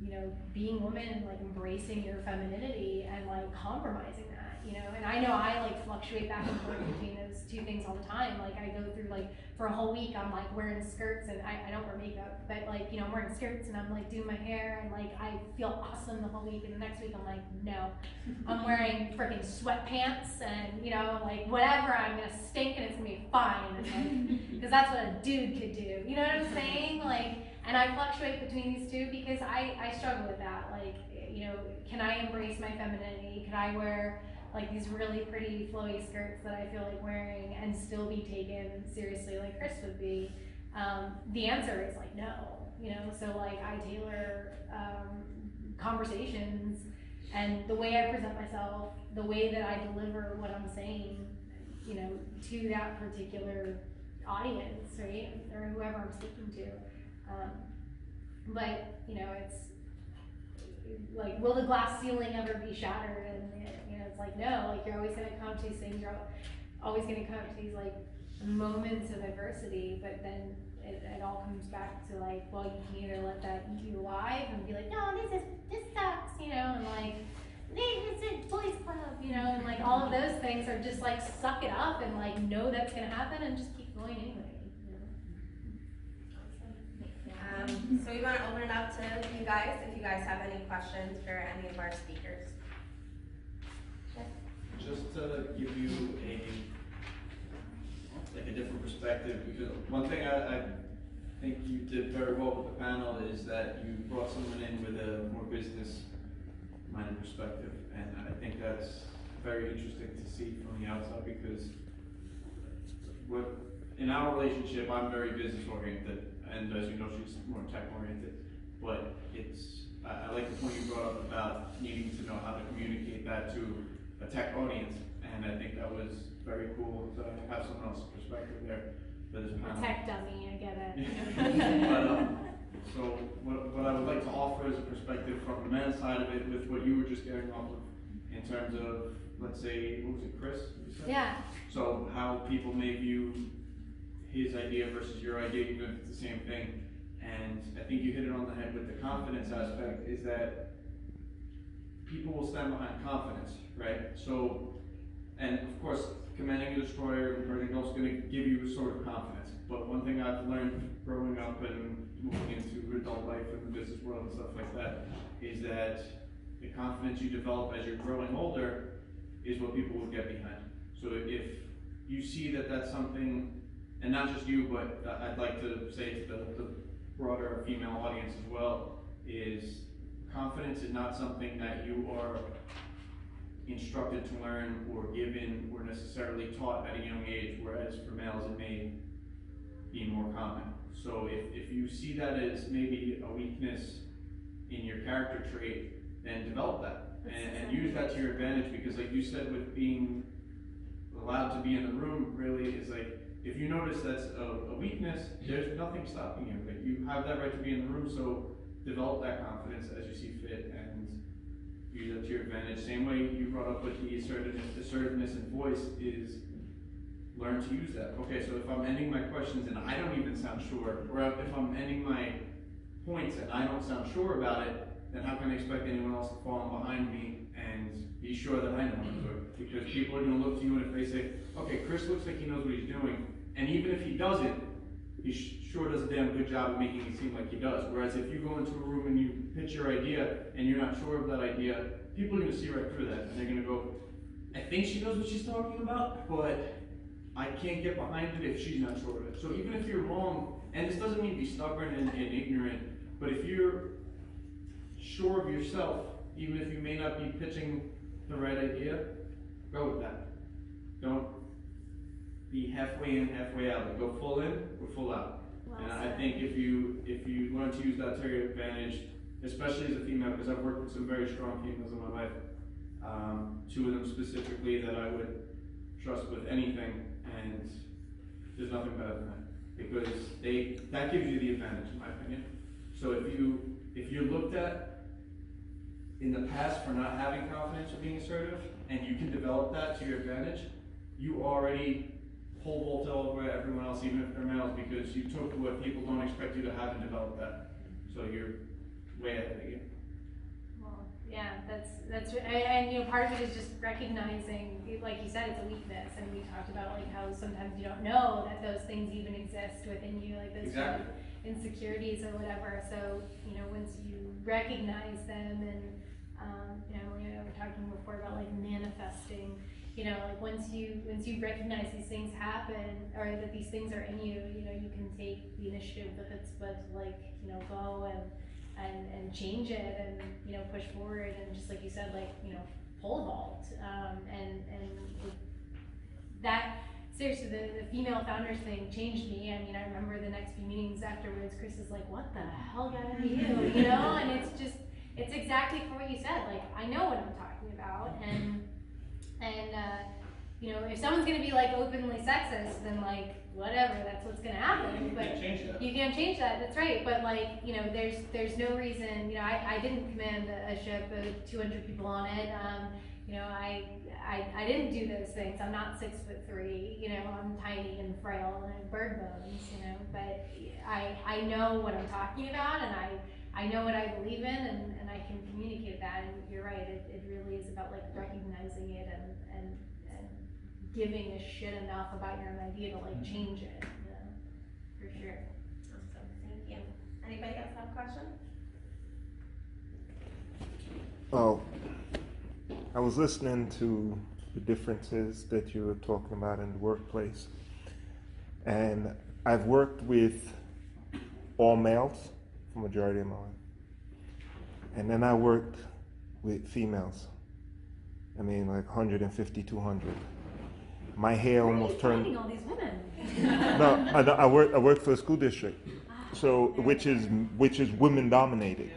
you know, being a woman and like embracing your femininity and like compromising that, you know. And I know I like fluctuate back and forth between those two things all the time. Like, I go through, like, for a whole week I'm like wearing skirts, and I don't wear makeup, but like, you know, I'm wearing skirts and I'm like doing my hair, and like I feel awesome the whole week, and the next week I'm like, no, I'm wearing freaking sweatpants and, you know, like whatever, I'm gonna stink and it's gonna be fine, like, because that's what a dude could do, you know what I'm saying? Like, and I fluctuate between these two because I struggle with that. Like, you know, can I embrace my femininity? Can I wear like these really pretty flowy skirts that I feel like wearing and still be taken seriously like Chris would be? The answer is like no, you know. So like I tailor conversations and the way I present myself, the way that I deliver what I'm saying, you know, to that particular audience, right, or whoever I'm speaking to. But you know, it's like, will the glass ceiling ever be shattered? And you know, it's like, no. Like, you're always going to come to these things. You're always going to come to these like moments of adversity. But then it all comes back to like, well, you can either let that eat you alive and be like, no, this sucks, you know, and like, it's a boys club, you know, and like all of those things are just like suck it up and like know that's going to happen and just keep going anyway. So we want to open it up to you guys, if you guys have any questions for any of our speakers. Just to give you a different perspective, because one thing I think you did very well with the panel is that you brought someone in with a more business-minded perspective, and I think that's very interesting to see from the outside, because in our relationship, I'm very business-oriented, and as you know, she's more tech-oriented. But I like the point you brought up about needing to know how to communicate that to a tech audience, and I think that was very cool to have someone else's perspective there for this panel. A tech dummy, I get it. But, so what I would like to offer is a perspective from the men's side of it, with what you were just getting off of, in terms of, let's say, what was it, Chris? You said? Yeah. So how people may view his idea versus your idea, even if it's the same thing. And I think you hit it on the head with the confidence aspect, is that people will stand behind confidence, right? So, and of course, commending a destroyer and encouraging adults is going to give you a sort of confidence. But one thing I've learned growing up and moving into adult life and the business world and stuff like that is that the confidence you develop as you're growing older is what people will get behind. So if you see that that's something, and not just you, but I'd like to say to the broader female audience as well, is confidence is not something that you are instructed to learn or given or necessarily taught at a young age, whereas for males it may be more common. So if you see that as maybe a weakness in your character trait, then develop that and use that to your advantage, because like you said, with being allowed to be in the room really is like, if you notice that's a weakness, there's nothing stopping you. Like you have that right to be in the room, so develop that confidence as you see fit and use that to your advantage. Same way you brought up with the assertiveness and voice is learn to use that. Okay, so if I'm ending my questions and I don't even sound sure, or if I'm ending my points and I don't sound sure about it, then how can I expect anyone else to fall in behind me and be sure that I know how to do it? Because people are going to look to you, and if they say, okay, Chris looks like he knows what he's doing, and even if he doesn't, he sure does a damn good job of making it seem like he does. Whereas if you go into a room and you pitch your idea and you're not sure of that idea, people are going to see right through that, and they're going to go, I think she knows what she's talking about, but I can't get behind it if she's not sure of it. So even if you're wrong, and this doesn't mean be stubborn and ignorant, but if you're sure of yourself, even if you may not be pitching the right idea, go with that. Don't be halfway in, halfway out. Like go full in or full out. Well and said. I think if you learn to use that to your advantage, especially as a female, because I've worked with some very strong females in my life, two of them specifically that I would trust with anything, and there's nothing better than that, because that gives you the advantage, in my opinion. So if you're looked at in the past for not having confidence or being assertive, and you can develop that to your advantage, you already pole vault over everyone else, even if they're males, because you took what people don't expect you to have and develop that. So you're way ahead of the game. Well, yeah, that's and you know, part of it is just recognizing, like you said, it's a weakness, and we talked about like how sometimes you don't know that those things even exist within you, like those kind of insecurities or whatever. So you know, once you recognize them, and you know, we were talking before about like manifesting. You know, like once you recognize these things happen, or that these things are in you, you know, you can take the initiative with it, but like, you know, go and change it, and you know, push forward, and just like you said, like, you know, pole vault, and that seriously, the female founders thing changed me. I mean, I remember the next few meetings afterwards, Chris is like, "What the hell got into you?" You know, and it's exactly for what you said. Like, I know what I'm talking about, and you know, if someone's gonna be like openly sexist, then like whatever, that's what's gonna happen. You can't change that. You can't change that. That's right. But like, you know, there's no reason. You know, I didn't command a ship with 200 people on it. You know, I didn't do those things. I'm not 6'3". You know, I'm tiny and frail and I have bird bones. You know, but I know what I'm talking about, and I know what I believe in, and I can communicate that. And you're right. It really is about like recognizing it and giving a shit enough about your own idea to like change it. You know, for sure. Awesome, thank you. Anybody else have a question? Oh, I was listening to the differences that you were talking about in the workplace, and I've worked with all males for the majority of my life, and then I worked with females. I mean, like 150, 200. My hair almost turned. Where are you finding all these women? No, I work for a school district, so which is women dominated.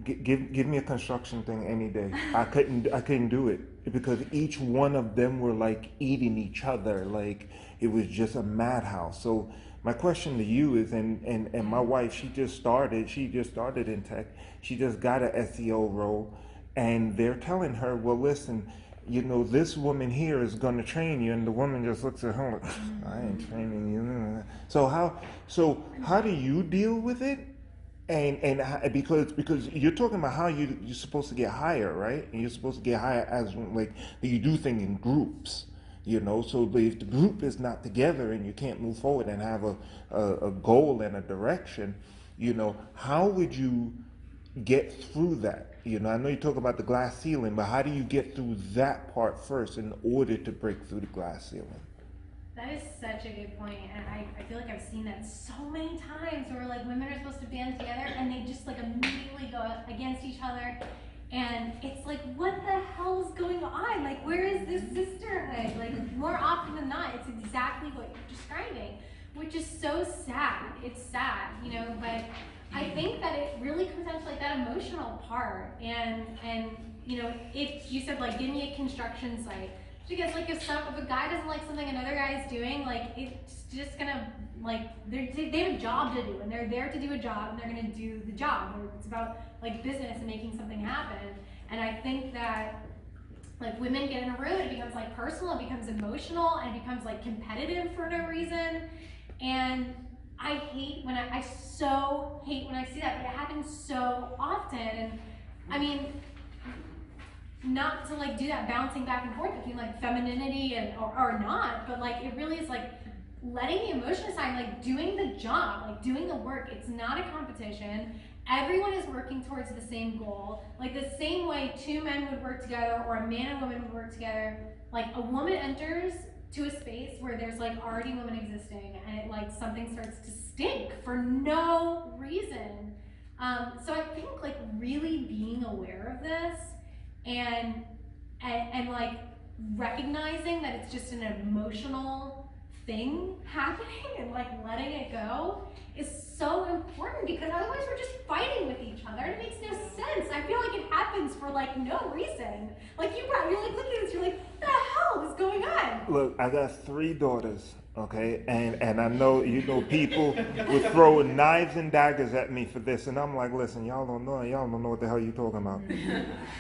Give me a construction thing any day. I couldn't do it because each one of them were like eating each other, like it was just a madhouse. So my question to you is, and my wife, she just started in tech. She just got an SEO role, and they're telling her, well, listen, you know, this woman here is going to train you, and the woman just looks at her like, I ain't training you. So how do you deal with it? Because you're talking about how you're supposed to get higher, right? And you're supposed to get higher as like you do things in groups, you know. So if the group is not together and you can't move forward and have a goal and a direction, you know, how would you get through that? You know, I know you talk about the glass ceiling, but how do you get through that part first in order to break through the glass ceiling? That is such a good point, and I feel like I've seen that so many times where like women are supposed to band together and they just like immediately go against each other, and it's like, what the hell is going on? Like, where is this sisterhood? Like, more often than not, it's exactly what you're describing, which is so sad. It's sad, you know, but I think that it really comes down to like that emotional part, and you know, if you said like, give me a construction site. Because like if a guy doesn't like something another guy is doing, like it's just gonna like they have a job to do and they're there to do a job and they're gonna do the job. It's about like business and making something happen. And I think that like women get in a room, it becomes like personal, it becomes emotional, and it becomes like competitive for no reason. And I so hate when I see that, but it happens so often. And I mean, not to like do that bouncing back and forth between like femininity and or not, but like it really is like letting the emotion aside, like doing the job, like doing the work. It's not a competition. Everyone is working towards the same goal. Like the same way two men would work together or a man and woman would work together. Like a woman enters to a space where there's like already women existing and it like something starts to stink for no reason. So I think like really being aware of this and like recognizing that it's just an emotional thing happening and like letting it go is so important, because otherwise we're just fighting with each other. It makes no sense. I feel like it happens for like no reason. Like you're like looking at this, you're like, what the hell is going on? Look, I got 3 daughters, okay, and I know people would throw knives and daggers at me for this, and I'm like, listen, y'all don't know what the hell you talking about.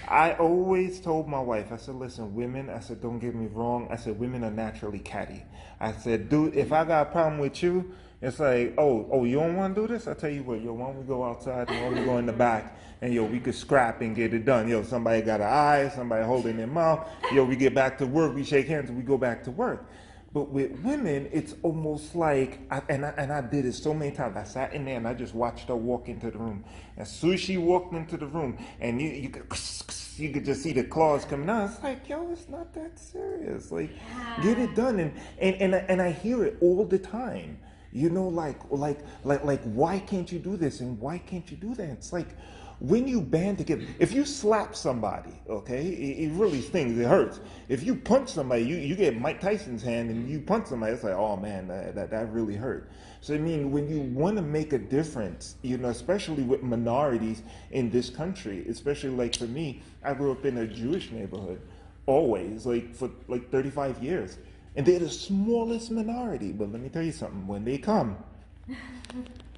I always told my wife, I said, listen, women, I said, don't get me wrong, I said, women are naturally catty. I said, dude, if I got a problem with you, it's like, oh, you don't want to do this? I tell you what, why don't we go outside and why don't we go in the back and we could scrap and get it done. Somebody got an eye, somebody holding their mouth. We get back to work, we shake hands, and we go back to work. But with women, it's almost like, and I did it so many times. I sat in there and I just watched her walk into the room. As soon as she walked into the room, and you could just see the claws coming out. It's like, it's not that serious. Like, get it done. And I hear it all the time. Like, why can't you do this and why can't you do that? It's like, when you band together, if you slap somebody, okay, it really stings, it hurts. If you punch somebody, you get Mike Tyson's hand and you punch somebody, it's like, oh man, that really hurt. So I mean, when you want to make a difference, especially with minorities in this country, especially like for me, I grew up in a Jewish neighborhood, always, like for like 35 years. And they're the smallest minority, but let me tell you something, when they come,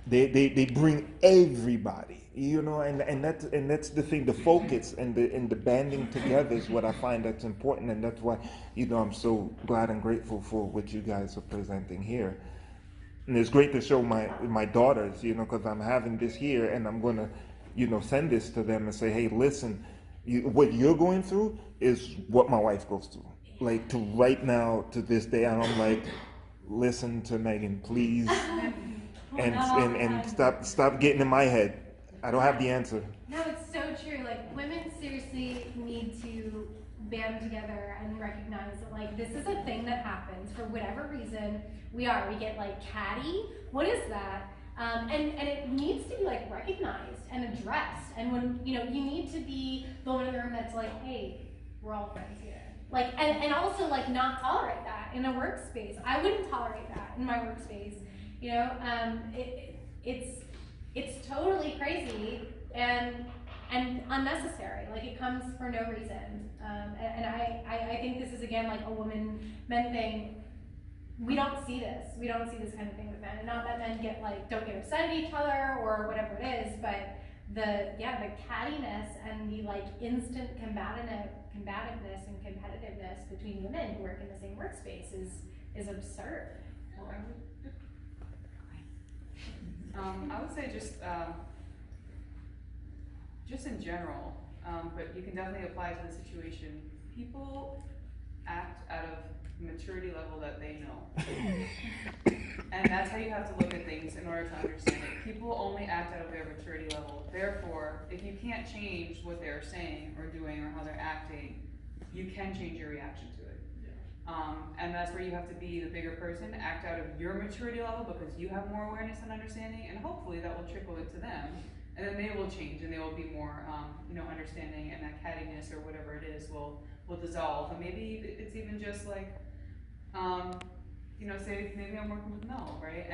they bring everybody. And that's the thing. The focus and the banding together is what I find that's important, and that's why I'm so glad and grateful for what you guys are presenting here. And it's great to show my daughters, because I'm having this here, and I'm gonna send this to them and say, hey, listen, what you're going through is what my wife goes through. Like to right now to this day, and I'm like, listen to Megan, please, and stop getting in my head. I don't have the answer. No, it's so true. Like, women seriously need to band together and recognize that, like, this is a thing that happens for whatever reason. We get, like, catty. What is that? And it needs to be, like, recognized and addressed. And when, you need to be the one in the room that's like, hey, we're all friends here. Like, and also, like, not tolerate that in a workspace. I wouldn't tolerate that in my workspace. It's totally crazy and unnecessary. Like, it comes for no reason. And I think this is, again, like a woman-men thing. We don't see this. We don't see this kind of thing with men. And not that men don't get upset at each other or whatever it is, but the cattiness and the like instant combativeness and competitiveness between women who work in the same workspace is absurd. I would say just just in general, but you can definitely apply it to the situation. People act out of maturity level that they know. And that's how you have to look at things in order to understand it. People only act out of their maturity level. Therefore, if you can't change what they're saying or doing or how they're acting, you can change your reaction to it. And that's where you have to be the bigger person, act out of your maturity level because you have more awareness and understanding, and hopefully that will trickle it to them. And then they will change and they will be more, understanding, and that cattiness or whatever it is will dissolve. And maybe it's even just like, say maybe I'm working with Mel, right?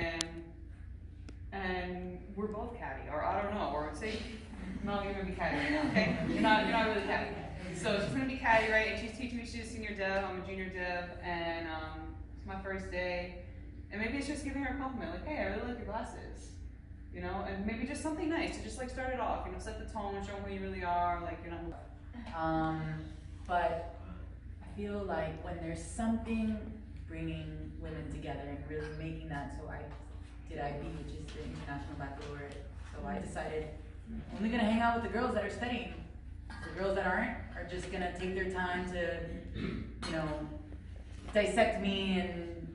And we're both catty, or I don't know, or say Mel, you're gonna be catty right now, okay? You're not really catty. So she's gonna be catty, right? And she's teaching me, she's a senior dev, I'm a junior dev, and it's my first day. And maybe it's just giving her a compliment, like, hey, I really like your glasses. And maybe just something nice to just like start it off, set the tone, show them who you really are, But I feel like when there's something bringing women together and really making that, so I did IB, which is the International Baccalaureate. So I decided I'm only gonna hang out with the girls that are studying. The girls that aren't are just gonna take their time to, dissect me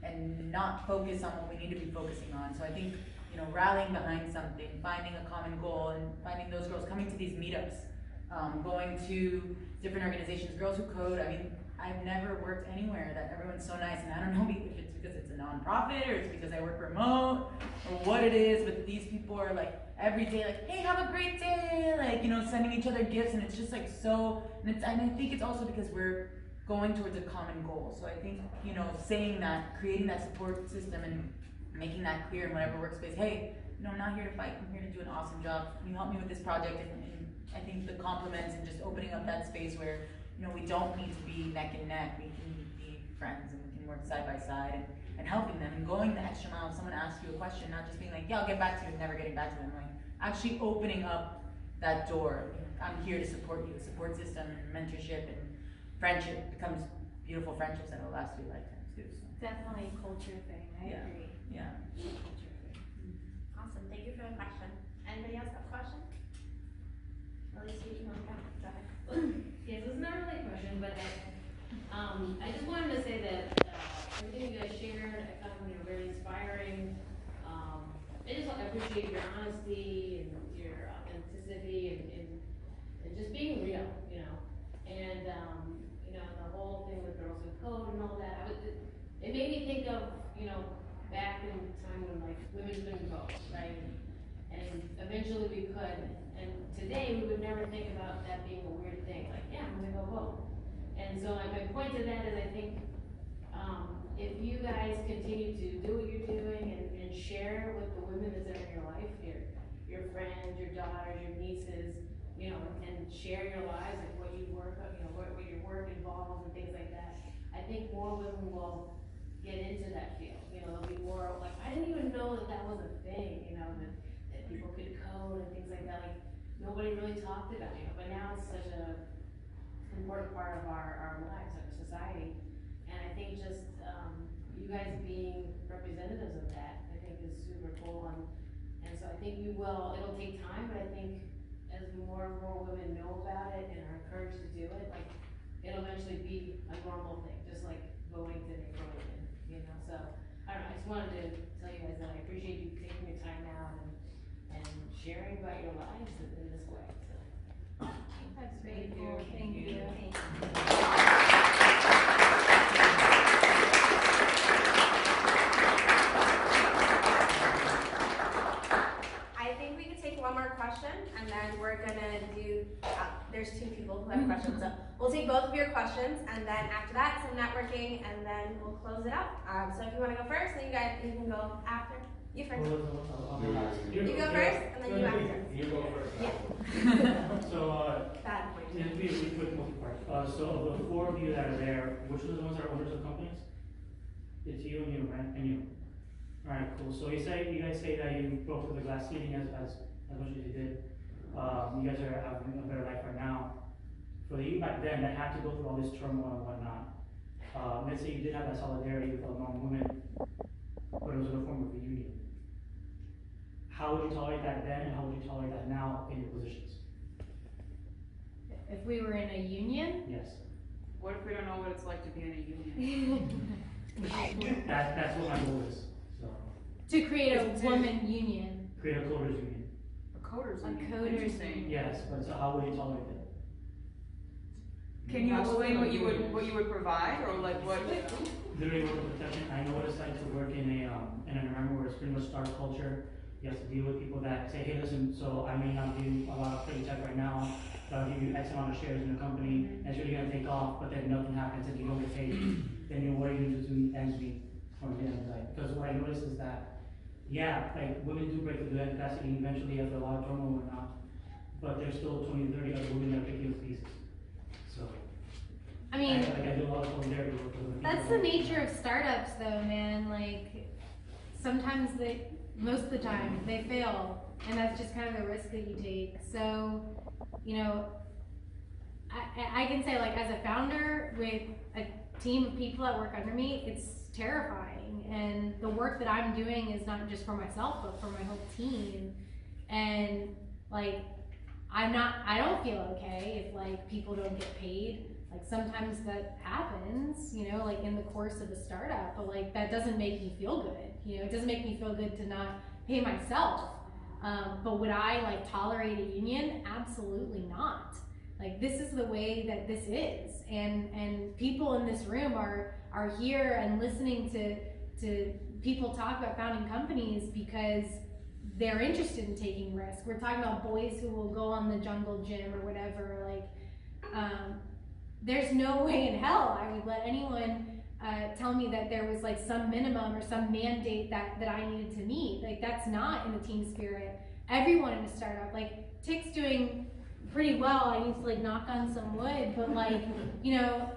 and not focus on what we need to be focusing on. So I think, rallying behind something, finding a common goal, and finding those girls, coming to these meetups, going to different organizations, Girls Who Code. I mean, I've never worked anywhere that everyone's so nice, and I don't know if it's because it's a nonprofit or it's because I work remote or what it is, but these people are like every day like, hey, have a great day, sending each other gifts, and it's just like so, and I think it's also because we're going towards a common goal. So I think, saying that, creating that support system and making that clear in whatever workspace, hey, I'm not here to fight, I'm here to do an awesome job, can you help me with this project? And I think the compliments and just opening up that space where, we don't need to be neck and neck, we can be friends and we can work side by side and helping them and going the extra mile. If someone asks you a question, not just being like, yeah, I'll get back to you and never getting back to them, like actually opening up that door. I'm here to support you, a support system and mentorship and friendship becomes beautiful friendships that will last you a lifetime too. So. Definitely a culture thing, I agree. Yeah. Awesome, thank you for the question. Anybody else have a question? Elise, you want to go ahead. Yes, it's not really a question, but I just wanted to say that everything you guys shared, I found very inspiring. I appreciate your honesty and your authenticity and just being real, And the whole thing with Girls Who Code and all that. It made me think of back in time when women couldn't vote, right? And eventually we could. And today we would never think about that being a weird thing. Like, yeah, I'm gonna go vote. And so my point to that is I think if you guys continue to do what you're doing and share with the women that are in your life, your friends, your daughters, your nieces, and share your lives, like what you work on, what your work involves and things like that, I think more women will get into that field. There'll be more like, I didn't even know that was a thing, that people could code and things like that. Like nobody really talked about it, but now it's such a important part of our lives, our society. And I think just you guys being representatives of that, I think is super cool. And so I think it'll take time, but I think as more and more women know about it and are encouraged to do it, like it'll eventually be a normal thing, just like voting today for women, So I don't know, I just wanted to tell you guys that I appreciate you taking your time out and sharing about your lives in this way. So. That's very cool, thank you. I think we could take one more question, and then we're gonna do, there's two people who have questions, so we'll take both of your questions, and then after that, some networking, and then we'll close it out. So if you wanna go first, then you can go after. You first. You go first, and then you after. You go first. Yeah. So, Bad point. it'll be a really quick multi-part. So of the four of you that are there, which of the ones are owners of companies? It's you and you, right? And you. Alright, cool. So you guys say that you broke through the glass ceiling as much as you did. You guys are having a better life right now. For you back then that had to go through all this turmoil and whatnot, let's say you did have that solidarity with unknown women, but it was in the form of a union. How would you tolerate that then, and how would you tolerate that now in your positions? if we were in a union. Yes. What if we don't know what it's like to be in a union? That's what my goal is, so, To create a woman union. create a coders union. A coders A union. coders Interesting. union. Yes, but so how would you tolerate it? Can you explain what you would provide, or like what? Literally work with protection. I know what it's like to work in an environment where it's pretty much startup culture. You have to deal with people that say, hey, listen, so I may not do a lot of credit check right now, but I'll give you X amount of shares in the company, and it's really gonna take off, but then nothing happens and you don't get paid. Then you know, what are you gonna do to ends meet from the end of the day? Because what I noticed is that, yeah, like women do break through that capacity eventually after a lot of turmoil or not, but there's still 20 to 30 other women that pick you up pieces. So. I mean, I do a lot of solidarity work with women. that's the nature of startups though, man. Like, sometimes most of the time, they fail. And that's just kind of the risk that you take. So, you know, I can say, like, as a founder with a team of people that work under me, it's terrifying. And the work that I'm doing is not just for myself, but for my whole team. And, like, I don't feel okay if, like, people don't get paid. Like, sometimes that happens, you know, like in the course of a startup, but like that doesn't make me feel good. You know, it doesn't make me feel good to not pay myself. But would I like tolerate a union? Absolutely not. Like, this is the way that this is. And people in this room are here and listening to people talk about founding companies because they're interested in taking risks. We're talking about boys who will go on the jungle gym or whatever, like, there's no way in hell I would let anyone tell me that there was like some minimum or some mandate that I needed to meet. Like, that's not in the team spirit. Everyone in a startup, like Tick's doing pretty well. I need to like knock on some wood, but like, you know,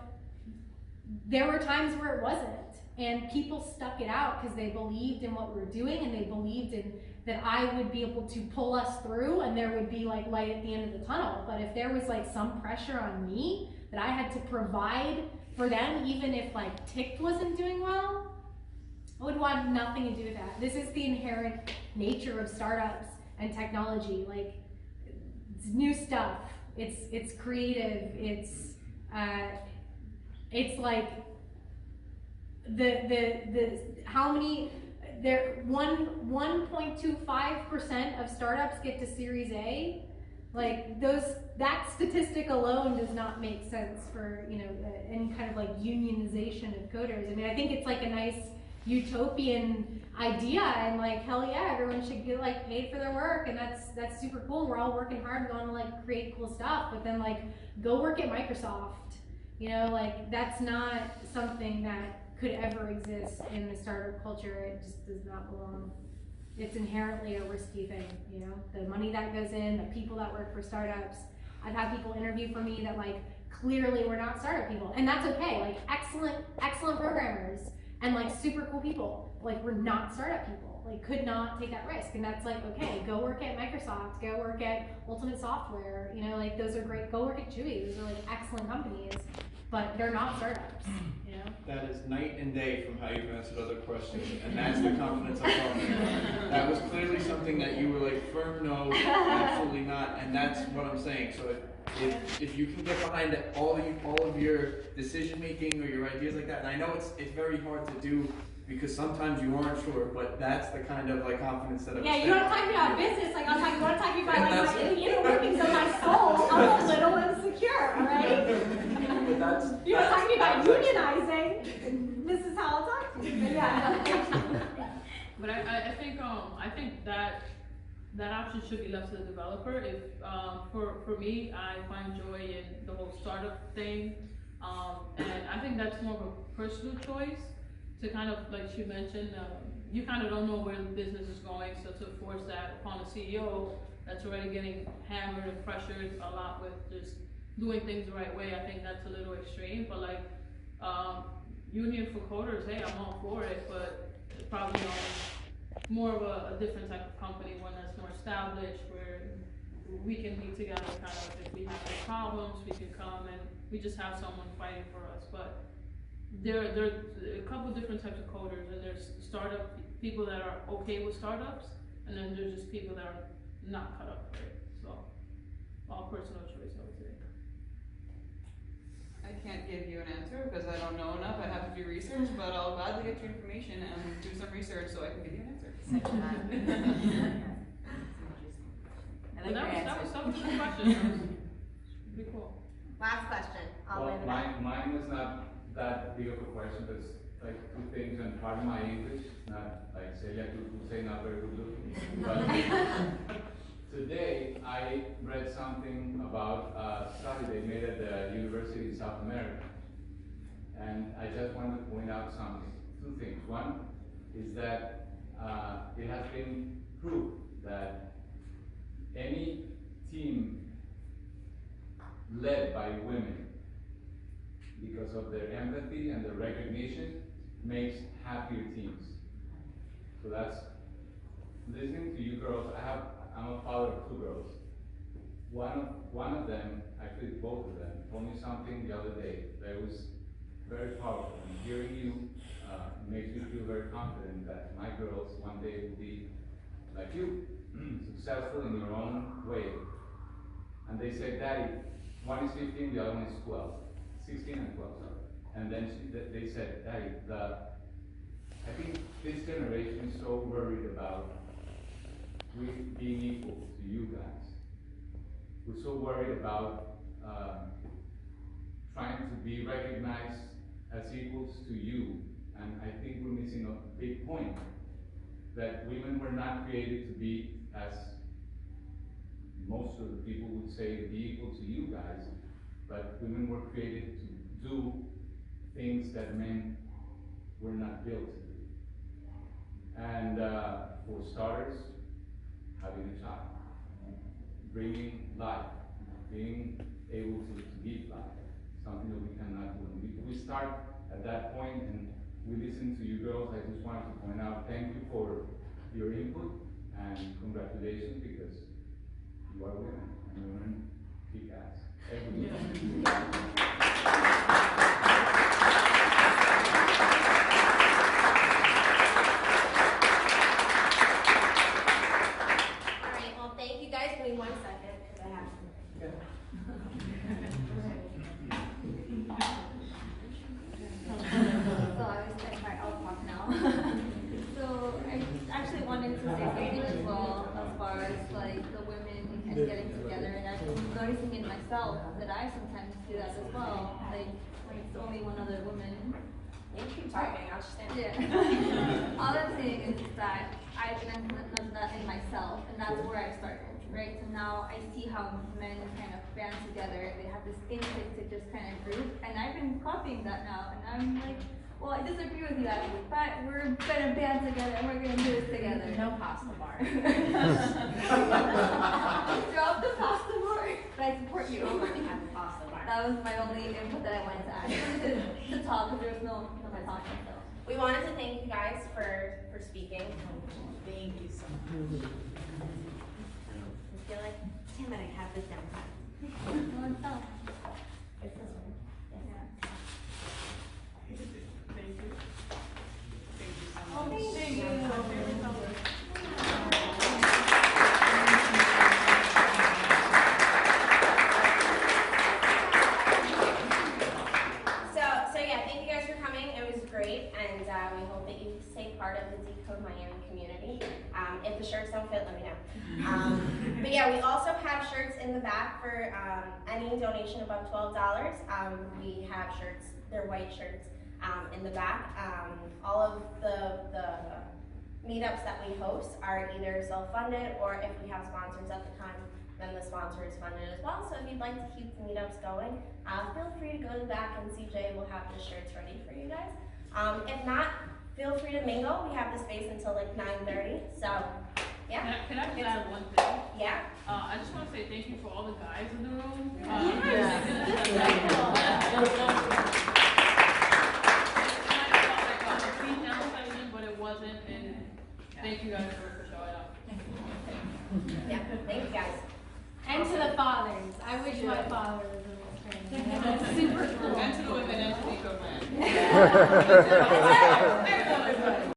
there were times where it wasn't, and people stuck it out because they believed in what we were doing, and they believed in that I would be able to pull us through and there would be like light at the end of the tunnel. But if there was like some pressure on me that I had to provide for them, even if like Tick wasn't doing well, I would want nothing to do with that. This is the inherent nature of startups and technology. Like, it's new stuff. It's creative. It's like the how many there 1.25% of startups get to Series A. Like, that statistic alone does not make sense for, you know, any kind of like unionization of coders. I mean, I think it's like a nice utopian idea, and like, hell yeah, everyone should get like paid for their work, and that's super cool. We're all working hard, we want to like create cool stuff, but then like go work at Microsoft, you know, like that's not something that could ever exist in the startup culture. It just does not belong. It's inherently a risky thing, you know, the money that goes in, the people that work for startups. I've had people interview for me that like clearly were not startup people, and that's okay. Like, excellent programmers and like super cool people, like, were not startup people, like could not take that risk. And that's like, okay, go work at Microsoft, go work at Ultimate Software, you know, like those are great. Go work at Chewy, those are like excellent companies, but they're not startups, you know? That is night and day from how you've answered other questions, and that's the confidence I'm talking about. That was clearly something that you were like, firm no, absolutely not, and that's what I'm saying. So if you can get behind all of your decision making or your ideas like that, and I know it's very hard to do because sometimes you aren't sure, but that's the kind of like confidence that I'm Yeah, you want to talk about business, like you want to talk about like my inner workings of my soul. I'm a little insecure, all right? But that's, You want to talk to me about unionizing? This is how I'll talk to you. But yeah. But I think that option should be left to the developer. If for me, I find joy in the whole startup thing, and I think that's more of a personal choice to kind of, like she mentioned, you kind of don't know where the business is going, so to force that upon a CEO that's already getting hammered and pressured a lot with just doing things the right way, I think that's a little extreme. But like, union for coders, hey, I'm all for it, but it's probably more of a different type of company, one that's more established, where we can be together, kind of, if we have any problems, we can come and we just have someone fighting for us. But there are a couple different types of coders, and there's startup people that are okay with startups, and then there's just people that are not cut up for it. So, all personal choice, I would say. give you an answer because I don't know enough. I have to do research, but I'll gladly get you information and do some research so I can give you an answer. But that was a good question. Pretty cool. Last question. Well, mine is not that big of a question, but it's like two things, and part of my English, not like Celia could say not very good looking. But today I read something about a study they made at the university in South America. And I just wanted to point out two things. One is that it has been proved that any team led by women, because of their empathy and their recognition, makes happier teams. So that's, listening to you girls, I'm a father of two girls. One of them, actually both of them, told me something the other day that was very powerful. And hearing you makes me feel very confident that my girls one day will be like you, successful in your own way. And they said, Daddy, one is 15, the other one is 12. 16 and 12, sorry. And then they said, Daddy, I think this generation is so worried about being equal to you guys. We're so worried about trying to be recognized as equals to you. And I think we're missing a big point, that women were not created to be, as most of the people would say, to be equal to you guys, but women were created to do things that men were not built to do. And for starters, having a child, bringing life, being able to give life, something that we cannot do. And we start at that point and we listen to you girls. I just wanted to point out, thank you for your input and congratulations, because you are women and women kick ass. Alright, well, thank you guys. Give me 1 second, because I have So I'll talk now. So I actually wanted to say something as well as far as like the women and getting together, and I'm noticing in myself that I sometimes do that as well. Like it's only one other woman. You keep talking, I'll just stand. Yeah. All I'm saying is that I've done that in myself, and that's where I started, right? So now I see how men kind of band together, they have this instinct to just kind of group, and I've been copying that now, and I'm like, well, I disagree with you, Ashlee, but we're gonna band together, and we're gonna do this together. No pasta bar. Drop the pasta bar, but I support you. Have a pasta bar. That was my only input that I wanted to add to talk, because there was no talking, so. We wanted to thank you guys for speaking. Thank you so much. I feel like, damn it, I have this down pat. No, it's not. It's this one. Yeah. Thank you. Oh, thank you. So yeah, thank you guys for coming. It was great, and we hope that you stay part of the Decode Miami community. If the shirts don't fit, let me know. But yeah, we also have shirts in the back for any donation above $12. We have shirts, they're white shirts, in the back. All of the meetups that we host are either self-funded, or if we have sponsors at the time, then the sponsor is funded as well. So if you'd like to keep the meetups going, feel free to go to the back, and CJ will have the shirts ready for you guys. If not, feel free to mingle. We have the space until like 9:30. So yeah. Can I just add one thing? Yeah. I just want to say thank you for all the guys in the room. But it wasn't, and thank you guys for showing up. Yeah, thank you guys. And to the fathers. I wish my father was in this training. That's super cool. And to the women and to Decode Miami.